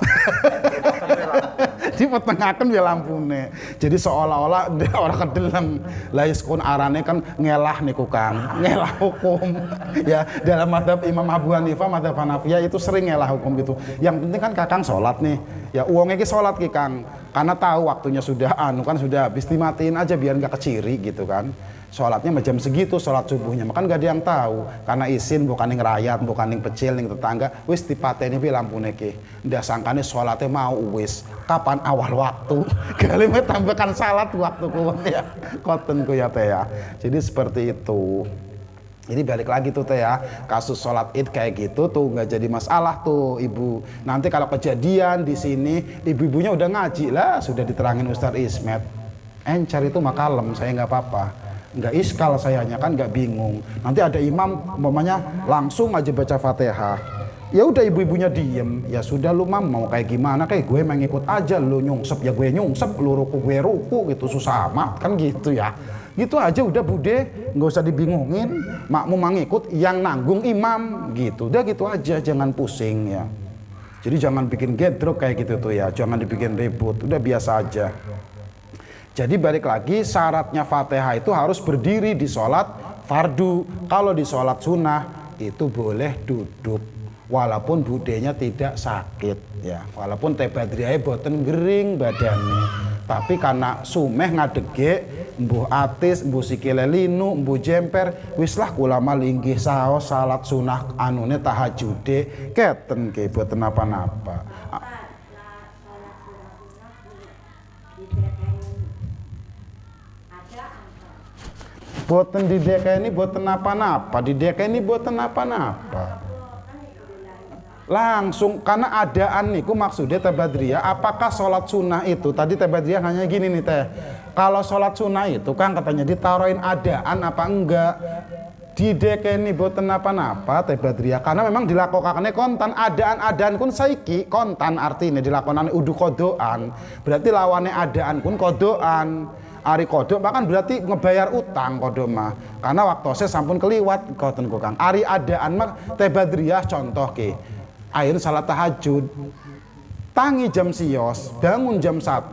Dipetengaken ya lampune. Jadi seolah-olah orang kedeleng. Lah iskun arane kan ngelah niku Kang, ngelah hukum. Ya, dalam mazhab Imam Abu Hanifah, mazhab Hanafiyah itu sering ngelah hukum gitu. Yang penting kan Kakang sholat nih. Ya uangnya ki sholat ki Kang. Karena tahu waktunya sudah kan sudah habis, dimatiin aja biar nggak keciri gitu kan. sholatnya jam segitu sholat subuhnya, makan gak ada yang tahu karena isin bukan yang ngerayat, bukan yang pecil, yang tetangga wis dipateni pi lampune ki ndak sangkane sholatnya mau wis kapan awal waktu galime tambahkan salat waktu kuwat ya koten ku ya teh ya. Jadi seperti itu. Jadi balik lagi tuh teh ya, kasus sholat id kayak gitu tuh nggak jadi masalah tuh ibu. Nanti kalau kejadian di sini ibu-ibunya udah ngaji lah, sudah diterangin Ustadz Ismet, encer itu mah kalem, saya nggak apa-apa, nggak iskal sayanya kan nggak bingung. Nanti ada imam umpamanya langsung aja baca Fatihah, ya udah ibu-ibunya diem, ya sudah lu mam mau kayak gimana kayak gue mengikut aja, lu nyungsep ya gue nyungsep, lu ruku gue ruku gitu, susah amat kan gitu ya. Gitu aja udah bude, nggak usah dibingungin, makmum mengikut yang nanggung imam gitu, udah gitu aja, jangan pusing ya. Jadi jangan bikin gedrok kayak gitu tuh ya, jangan dibikin ribut, udah biasa aja. Jadi balik lagi syaratnya Fatihah itu harus berdiri di sholat fardu. Kalau di sholat sunnah itu boleh duduk, walaupun budenya tidak sakit ya, walaupun teh badriahe boten gering badannya, tapi karena sumeh ngadege mbuh atis, mbuh sikile linu, mbuh jemper, wis lah kula mah linggih saos salat sunah anune tahajude keten ke boten napa-napa. Boten didekeni boten napa-napa, didekeni boten napa-napa. Langsung karena adaan niku maksudnya teh badriyah, apakah sholat sunnah itu tadi teh badriyah hanya gini nih teh, kalau sholat sunnah itu kan katanya ditaruhin adaan apa enggak, didekeni boten napa-napa teh badriyah, karena memang dilakukannya kontan, adaan kun saiki kontan artinya dilakukan udu kodoan, berarti lawannya adaan kun kodoan. Ari kodok bahkan berarti ngebayar utang kodok mah, karena waktose sampun keliwat koten kang. Ari adaan mah teh badriyah contoh ke ayeuna salat tahajud tangi jam sios bangun jam 1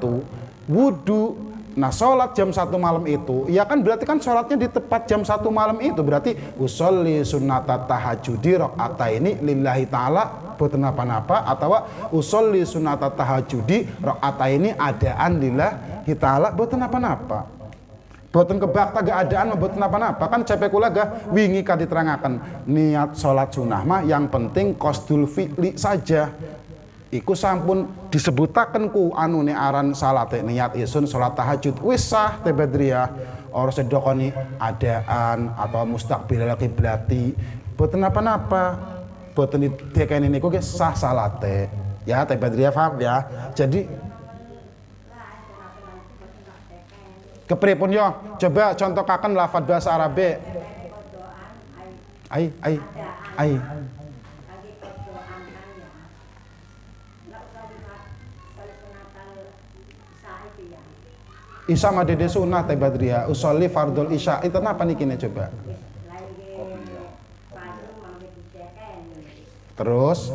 wudu, nah sholat jam 1 malam itu ya kan berarti kan sholatnya di tepat jam 1 malam itu, berarti usolli sunnatat tahajudi rakaataini lillahi ta'ala boten napa-napa, atau usolli sunnatat tahajudi rakaataini adaan lillahi ta'ala boten napa-napa, boten kebakta gak adaan boten napa-napa. Kan cepek kula gak wingi ka diterangaken niat sholat sunnah mah yang penting qasdul fi'li saja. Iku sampun disebutaken ku anune aran salate niat isun salat tahajud wis sah teh badriyah. Ora sedokoni adaan atau mustaqbilal kiblati boten napa-napa, boten didekeni niku ge sah salate. Ya teh badriyah paham ya. Jadi kepripun yo? Coba contohkaken lafaz bahasa Arabe. Ai. Isya madede sunnah teh badriyah, usolli fardul isya. Itu apa nih kini coba? Terus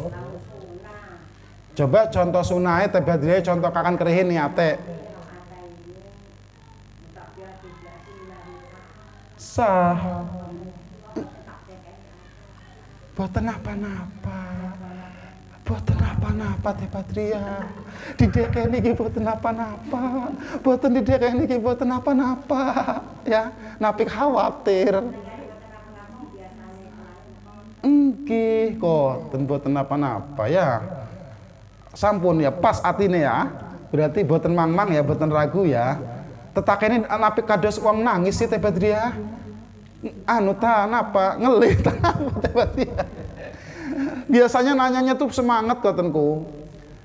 coba contoh sunnah teh badriyah, contoh kakan kerehin niate. Sah. Boten napa-napa. Boten napa-napa teh badriyah. Didekeni iki boten napa-napa. Boten didekeni iki boten napa-napa. Ya, napi khawatir. Nggih, kok boten napa-napa ya. Sampun ya pas atine ya. Berarti boten mangmang ya, boten ragu ya. Tetakene napi kados wong nangis sih teh badriyah. Anu ta napa ngelih ta napa teh badriyah. Biasanya nanyanya tuh semangat kotenku.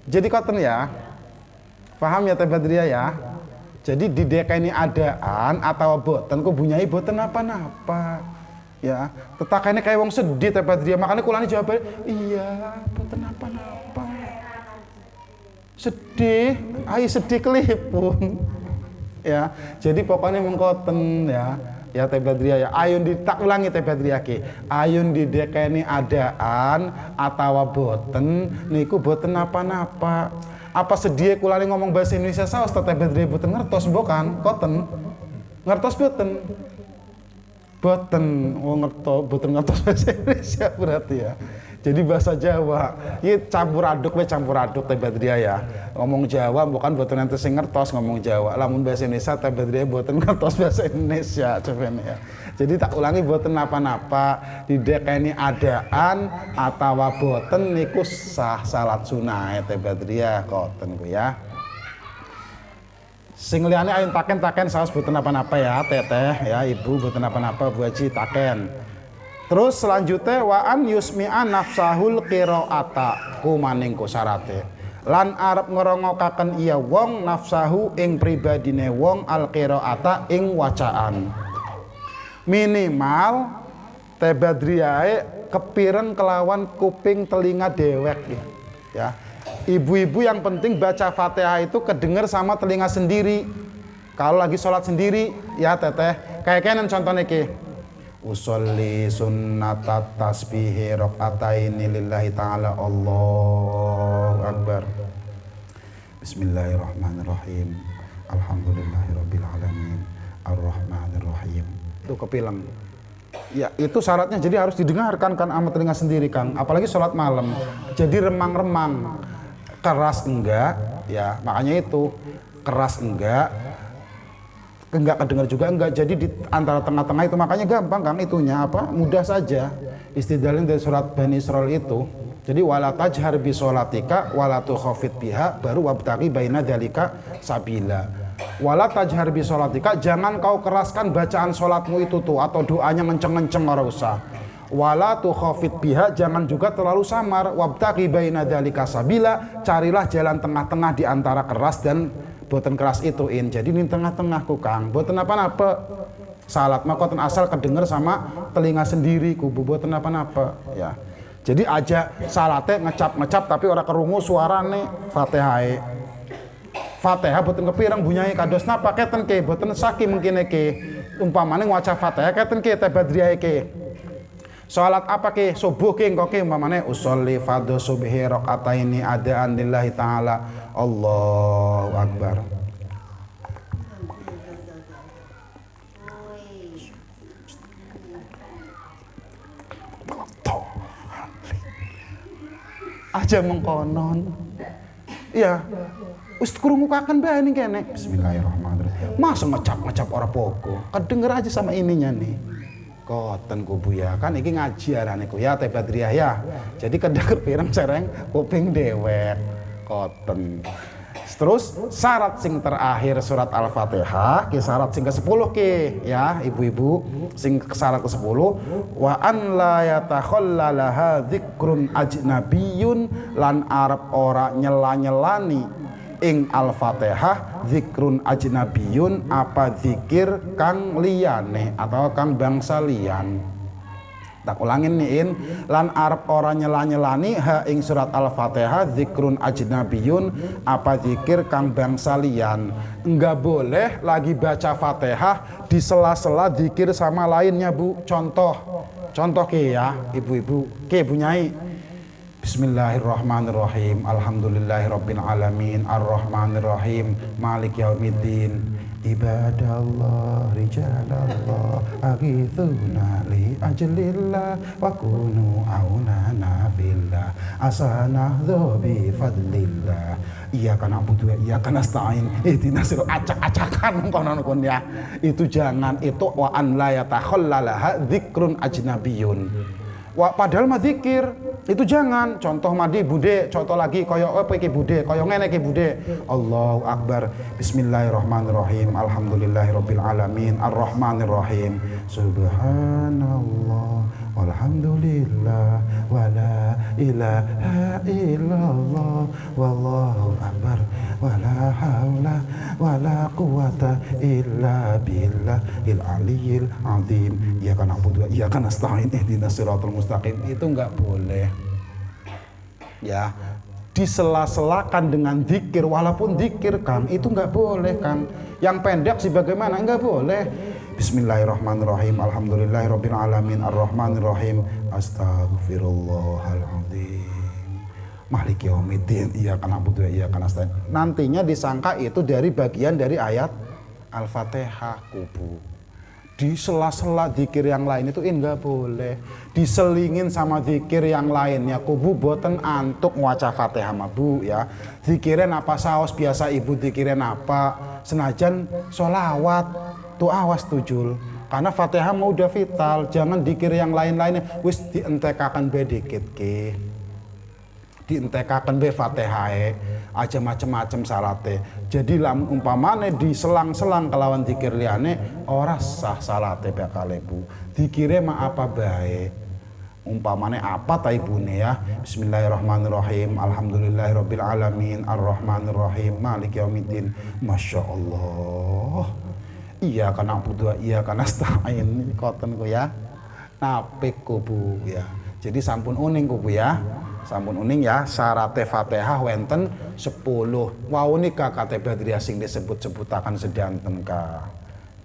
Jadi koten ya, paham ya teh badriyah ya. Jadi di deka ini adaan atau boten ku bunyai boten napa-napa. Ya, tetakane kayak wong sedih teh badriyah, makanya kulane jawab iya, boten napa-napa. Sedih, ai sedih kelipun. Ya, jadi pokoknya mengkoten ya. Ya teh badriyah ya, ayun tak ulangi teh badriyah ki. Ayun didekeni adaan atawa boten niku boten napa-napa. Apa sedih kula ngomong bahasa Indonesia saos teh badriyah boten ngertos bukan? Koten. Ngertos boten? Boten, oh ngertos, boten ngertos bahasa Indonesia berarti ya. Jadi bahasa Jawa, ini campur aduk Teh Badriah ya. Ngomong Jawa bukan buatan nanti sing ngertos ngomong Jawa. Lamun bahasa Indonesia Teh Badriah buatan ngertos bahasa Indonesia coba ya. Jadi tak ulangi buatan napa-napa di dekeni adaan atau boten niku sah salat sunah Teh Badriah koten ku ya. Sing liyane ayo taken saos boten napa-napa ya teteh ya ibu boten napa-napa Bu Haji taken. Terus selanjutnya waan yusmi'a nafsahul qiraata ku maningku syarate lan arep ngerongokaken iya wong nafsahu ing pribadine wong al qiraata ing wacaan minimal Teh Badriah kepiren kelawan kuping telinga dewek ya. Ibu-ibu yang penting baca Fatihah itu kedenger sama telinga sendiri. Kalau lagi sholat sendiri ya teteh kayak kenen contohnya ki usolli sunnatat tasbihi rakaataini lillahi ta'ala Allahu Akbar Bismillahirrahmanirrahim Alhamdulillahirabbil alamin Arrahmanirrahim. Itu kepilang. Ya, itu syaratnya jadi harus didengarkan kan sama telinga sendiri Kang. Apalagi sholat malam. Jadi remang-remang. Keras enggak, ya makanya itu keras enggak kedengar juga enggak, jadi di antara tengah-tengah itu makanya gampang Kang itunya apa mudah saja istidlalin dari surat Bani Israil itu. Jadi wala tajhar bi sholatika wala tukhafit biha baru wabtaqi baina dzalika sabila. Wala tajhar bi sholatika jangan kau keraskan bacaan sholatmu itu tuh atau doanya ngenceng-ngenceng ora usah. Wala tukhafit biha jangan juga terlalu samar wabtaqi baina dzalika sabila carilah jalan tengah-tengah di antara keras dan boten keras ituin. Jadi ini tengah-tengahku Kang boten apa-apa salat mah koten asal kedenger sama telinga sendiri kubu boten apa-apa ya. Jadi aja salate ngecap tapi orang kerungu suarane Fatihah boten kepirang bunyai kados napa keten ke boten saki mungkin ke umpamane waca Fatihah keten ke Teh Badriah ke salat apa ke subuh ke engko ke umpamane usolli fardhu subhi rakaataini adaan lillahi ta'ala Allahu Akbar. Aja mengkonon. Iya. Wis krungukaken bae ning kene. Bismillahirrahmanirrahim. Masa ngecap ora poko. Kedenger aja sama ininya nih. Koten kubu ya kan iki ngaji arane ku ya Teh Badriah ya. Jadi kedenger pirang cereng kuping dewek. Koten. Terus syarat sing terakhir surat Al-Fatihah ki syarat sing ke-10 ki ya ibu-ibu sing syarat ke-10 wa an la yatakhallalaha dzikrun ajnabiyyun lan arep ora nyela-nyelani ing Al-Fatihah zikrun ajnabiyyun apa zikir kang liyane atau kang bangsa liyan. Tak ulangin niin lan arep ora nyela-nyelani ha ing surat Al-Fatihah zikrun ajnabiyyun apa zikir kang bangsa liyan. Enggak boleh lagi baca Fatihah di sela-sela zikir sama lainnya Bu. Contoh ke ya ibu-ibu ke Bu Nyai. Bismillahirrahmanirrahim Alhamdulillahirabbil alamin Arrahmanirrahim Malik yaumiddin Ibadallah rijalallah aghithuna li ajlillah wa kunu aunana fillah asanahdu bi fadlillah iyyaka na'budu wa iyyaka nasta'in ihdinas siratal acak-acakan konon ya. Itu jangan, itu wa an la yatakhallalaha dzikrun ajnabiyyun. Padahal mah zikir itu jangan. Contoh madi bude, contoh lagi koyo apa iki bude, koyo ngene iki bude. Allahu Akbar. Bismillahirrahmanirrahim. Alhamdulillahirabbil alamin. Arrahmanirrahim. Subhanallah walhamdulillah wala ilaha illallah wallahu akbar wala haula wala quwata illa billahil aliyyil azim. Iyyaka na'budu wa iyyaka nasta'in ihdinas siratal mustaqim. Itu enggak boleh ya disela-selakan dengan zikir, walaupun zikir Kang itu enggak boleh Kang. Yang pendek sih bagaimana enggak boleh. Bismillahirrahmanirrahim Alhamdulillahirabbil alamin Arrahmanirrahim Astaghfirullahaladzim Maliki yaumiddin Iyyaka na'budu wa iyyaka nasta'in. Nantinya disangka itu dari bagian dari ayat Al-Fatihah kubu. Di sela-sela zikir yang lain itu enggak boleh. Diselingin sama zikir yang lainnya. Kubu boten antuk waca Fatihah mah Bu ya. Zikirin apa saos biasa ibu zikirin apa. Senajan sholawat tuh awas tujul. Karena Fatihah mau udah vital, jangan dikir yang lain-lainnya. Wis dientekakan be dikit ke. Dientekakan be Fatihah aja macem-macem salate. Jadi lam umpamane diselang-selang kelawan zikir liane ora sah salate bakal ibu. Dikire mah apa bae. Umpamane apa ta ibune ya. Bismillahirrahmanirrahim. Alhamdulillahirabbil alamin. Arrahmanirrahim. Maliki yaumiddin. Masyaallah. Iya kana butuh iya kana stain koten ku ya. Napik ku Bu ya. Jadi sampun uning ku Bu ya. Sampun uning ya, syarate Fatihah wenten 10. Wau nika kate Badriyah sing disebut-sebutaken sedanten ka.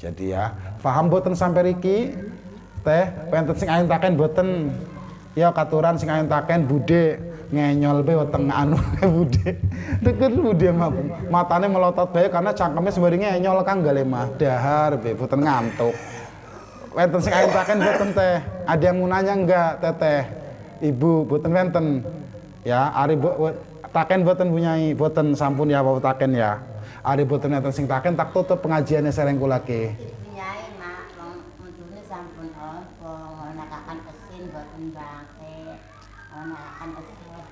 Jadi ya, paham boten sampai riki? Teh, wenten sing ayuntaken boten. Ya katuran sing ayuntaken budhe ngenyol be weteng anu budhe. Deket budhe mah matane melotot bae karena cangkeme sembari ngenyol kang gale mah dahar be boten ngantuk. Wenten sing ayuntaken boten teh. Ada yang mau nanya enggak teteh? Ibu boten wenten ya ari taken boten punyai boten sampun ya bapak taken ya ari boten wenten sing taken tak tutup pengajiannya sereng kula ke punyai mak untune sampun nakakan kesin boten bangkit nakakan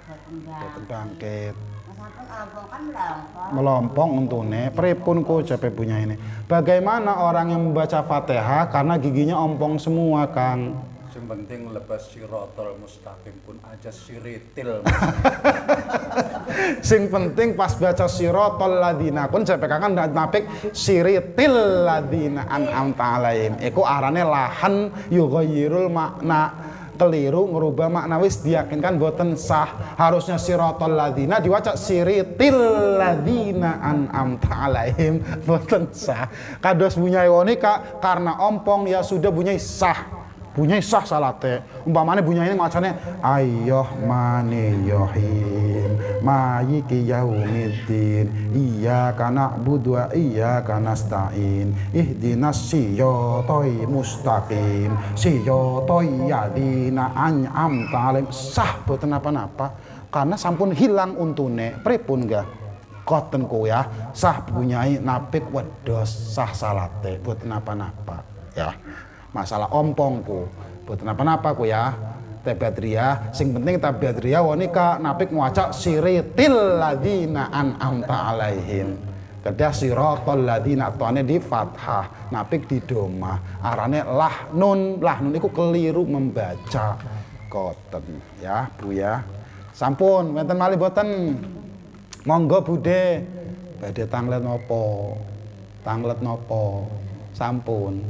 kesin boten bangkit sampun ompong kan melompong melompong untune pripun ku jape punya ini bagaimana orang yang membaca Fatihah karena giginya ompong semua Kang. Yang penting lepas sirotol mustaqim pun aja siritil. Sing penting pas baca sirotol ladina kun sampai kan napik siritil ladina an'amta alaihim. Iku arane lahan yughayyirul makna keliru ngerubah makna wis diyakinkan boten sah. Harusnya sirotol ladina diwaca siritil ladina an'amta alaihim boten sah. Kados bunyai wonika karena ompong ya sudah bunyai sah. Bunyai sah salate. Umpamane bunyai ini macane ayoh maniyohim maliki yaumiddin iyyaka na'budu wa iyyaka nasta'in ihdinas siratal mustaqim siratal ladzina an'amta alaihim. Sah boten napa-napa karena sampun hilang untune. Pripun gah? Koten ku ya. Sah bunyai napik wedhos sah salate boten napa-napa ya. Masalah ompongku buat napa-napa ku ya Teh Badriyah sing penting Teh Badriyah wonika napik maca siritil ladina an'amta alaihim kedah siratal ladina tuane di fathah napik di domah arane lahnun iku keliru membaca koten ya Bu ya sampun wonten malih boten monggo Bude badhe tanglet nopo sampun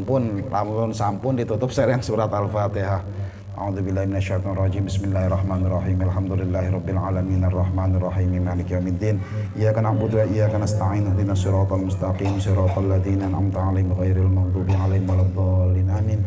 pun lamun sampun ditutup sereng surat Al-Fatihah. A'udzubillahi minasyaitonir rajim. Bismillahirrahmanirrahim. Alhamdulillahirabbil alamin arrahmanir rahim maliki yaumiddin. Iyyaka na'budu wa iyyaka nasta'in ihdinas siratal mustaqim siratal ladzina an'amta 'alaihim ghairil maghdubi 'alaihim waladdallin. Amin.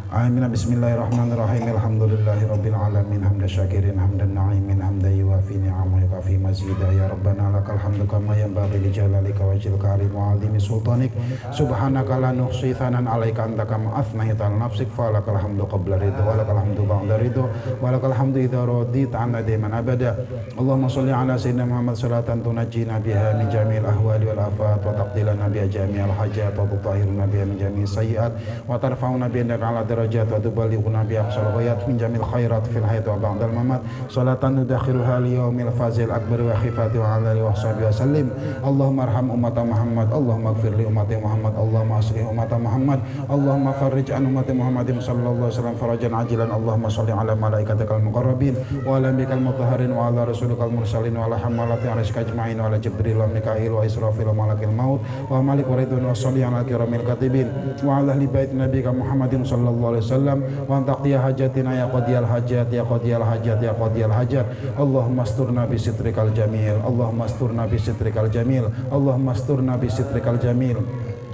Amin. Bismillahirrahmanirrahim. Alhamdulillahirabbil alamin hamdan syakirin hamdan na'imin hamdan yuwafi ni'amahu yukafi mazidah ya rabbana lakal hamdu kama yanbaghi li jalalika wajhil karim wa 'azimi sultanik subhanaka la nuhsi thanan 'alaika anta kama athnayta 'ala nafsik falakal hamdu qabla ridha wa lakal hamdu ba'da ridha wa lakal hamdu idza radita 'anna daiman abada. Allahumma shalli 'ala sayyidina Muhammad salatan tunajjina biha min jami'il ahwali wal afat wa taqdilana biha jami'al hajat wa tutahhiruna biha min jami'is sayyi'at wa tarfa'una biha 'ala darajat wa tuballighuna bi aqsal ghayat min jamil khairat fil hayat wa ba'dal mamat salatan nudakhiruha li yaumil fazil akbar wa khifati wa ala alihi wa sahbihi wa sallim. Allahumma arham ummata Muhammad Allahumma ighfir li ummati Muhammad Allahumma aslih ummata Muhammad Allahumma farrij an ummati Muhammadin sallallahu alaihi wasallam farajan ajilan Allahumma shalli ala malaikatikal muqarrabin wa ala anbiyikal mutahharin wa ala rasulikal mursalin wa ala hammalati arsyika ajma'in wa ala jibril wa mikail wa israfil wa malakil maut wa malik wa ridwan wa shalli ala kiramil katibin wa ala ahli bait nabiyika Muhammadin sallallahu alaihi wasallam wa taqdiya hajatina ya qadiyal hajat ya qadiyal hajat ya qadiyal hajat. Allahumma asturna bi sitrikal jamil Allahumma asturna bi sitrikal jamil Allahumma asturna bi sitrikal jamil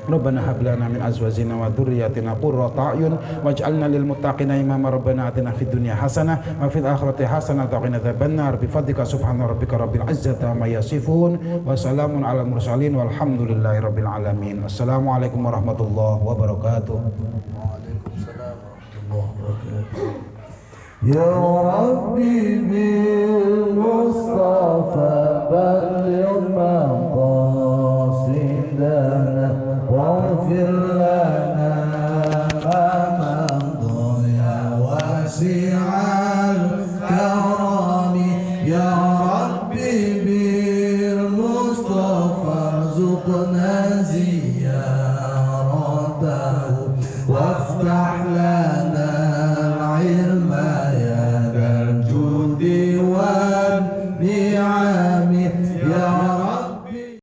Rabbana hab lana min azwajina wa dzurriyyatina qurrata a'yun waj'alna lil muttaqina imama. Rabbana atina fid dunya hasanah wa fil akhirati hasanah wa qina adzabannar. Bi fadlika subhana rabbika rabbil izzati amma yasifun wa salamun alal mursalin walhamdulillahi rabbil alamin. Assalamualaikum warahmatullahi wabarakatuh. Waalaikumsalam warahmatullahi wabarakatuh. Ya Rabbi bil Mustafa balligh maqasidana waghfir lana ma madha ya wasi'al karami. Ya Rabbi bil Mustafa zuqna ziyaratahu waftah lana العلم يا ذا الجود والنعم. يا